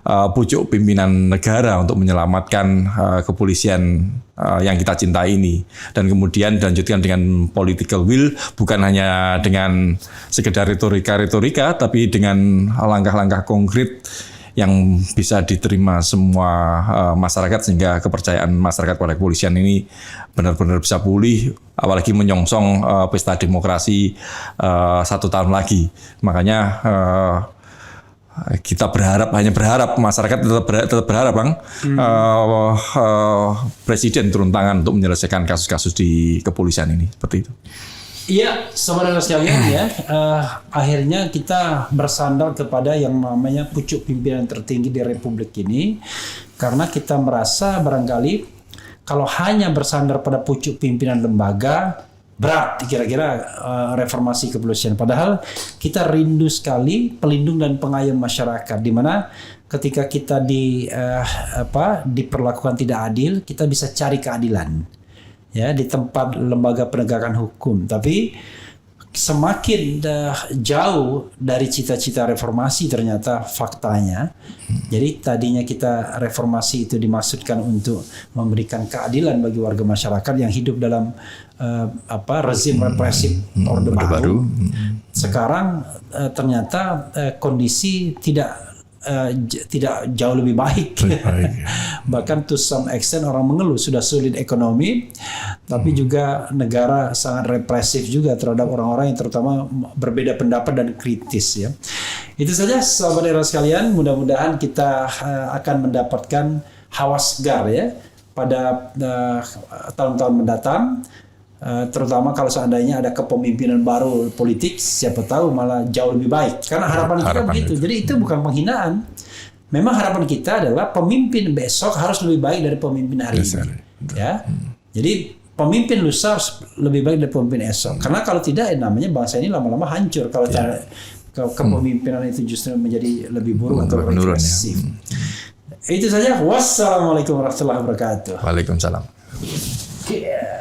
pucuk pimpinan negara untuk menyelamatkan kepolisian yang kita cintai ini, dan kemudian dilanjutkan dengan political will, bukan hanya dengan sekedar retorika, tapi dengan langkah-langkah konkret yang bisa diterima semua masyarakat, sehingga kepercayaan masyarakat pada kepolisian ini benar-benar bisa pulih, apalagi menyongsong pesta demokrasi 1 tahun lagi. Makanya kita hanya berharap masyarakat tetap berharap, Bang, Presiden turun tangan untuk menyelesaikan kasus-kasus di kepolisian ini, seperti itu. Iya, saudara sekalian ya, akhirnya kita bersandar kepada yang namanya pucuk pimpinan tertinggi di Republik ini, karena kita merasa barangkali kalau hanya bersandar pada pucuk pimpinan lembaga, berat kira-kira reformasi kepolisian. Padahal kita rindu sekali pelindung dan pengayom masyarakat, di mana ketika kita diperlakukan tidak adil, kita bisa cari keadilan ya di tempat lembaga penegakan hukum. Tapi semakin jauh dari cita-cita reformasi ternyata faktanya. Jadi tadinya kita reformasi itu dimaksudkan untuk memberikan keadilan bagi warga masyarakat yang hidup dalam rezim represif Orde Baru. Sekarang ternyata kondisi tidak jauh lebih baik. Bahkan to some extent orang mengeluh sudah sulit ekonomi, tapi juga negara sangat represif juga terhadap orang-orang yang terutama berbeda pendapat dan kritis ya. Itu saja sahabat era sekalian, mudah-mudahan kita akan mendapatkan hawa segar ya pada tahun-tahun mendatang. Terutama kalau seandainya ada kepemimpinan baru politik, siapa tahu malah jauh lebih baik. Karena harapan kita begitu. Jadi itu bukan penghinaan. Memang harapan kita adalah pemimpin besok harus lebih baik dari pemimpin hari ini. Ya. Jadi pemimpin lusa harus lebih baik dari pemimpin esok. Karena kalau tidak, namanya bangsa ini lama-lama hancur kalau kepemimpinan itu justru menjadi lebih buruk atau represif. Itu saja. Wassalamualaikum warahmatullahi wabarakatuh. Waalaikumsalam. Yeah.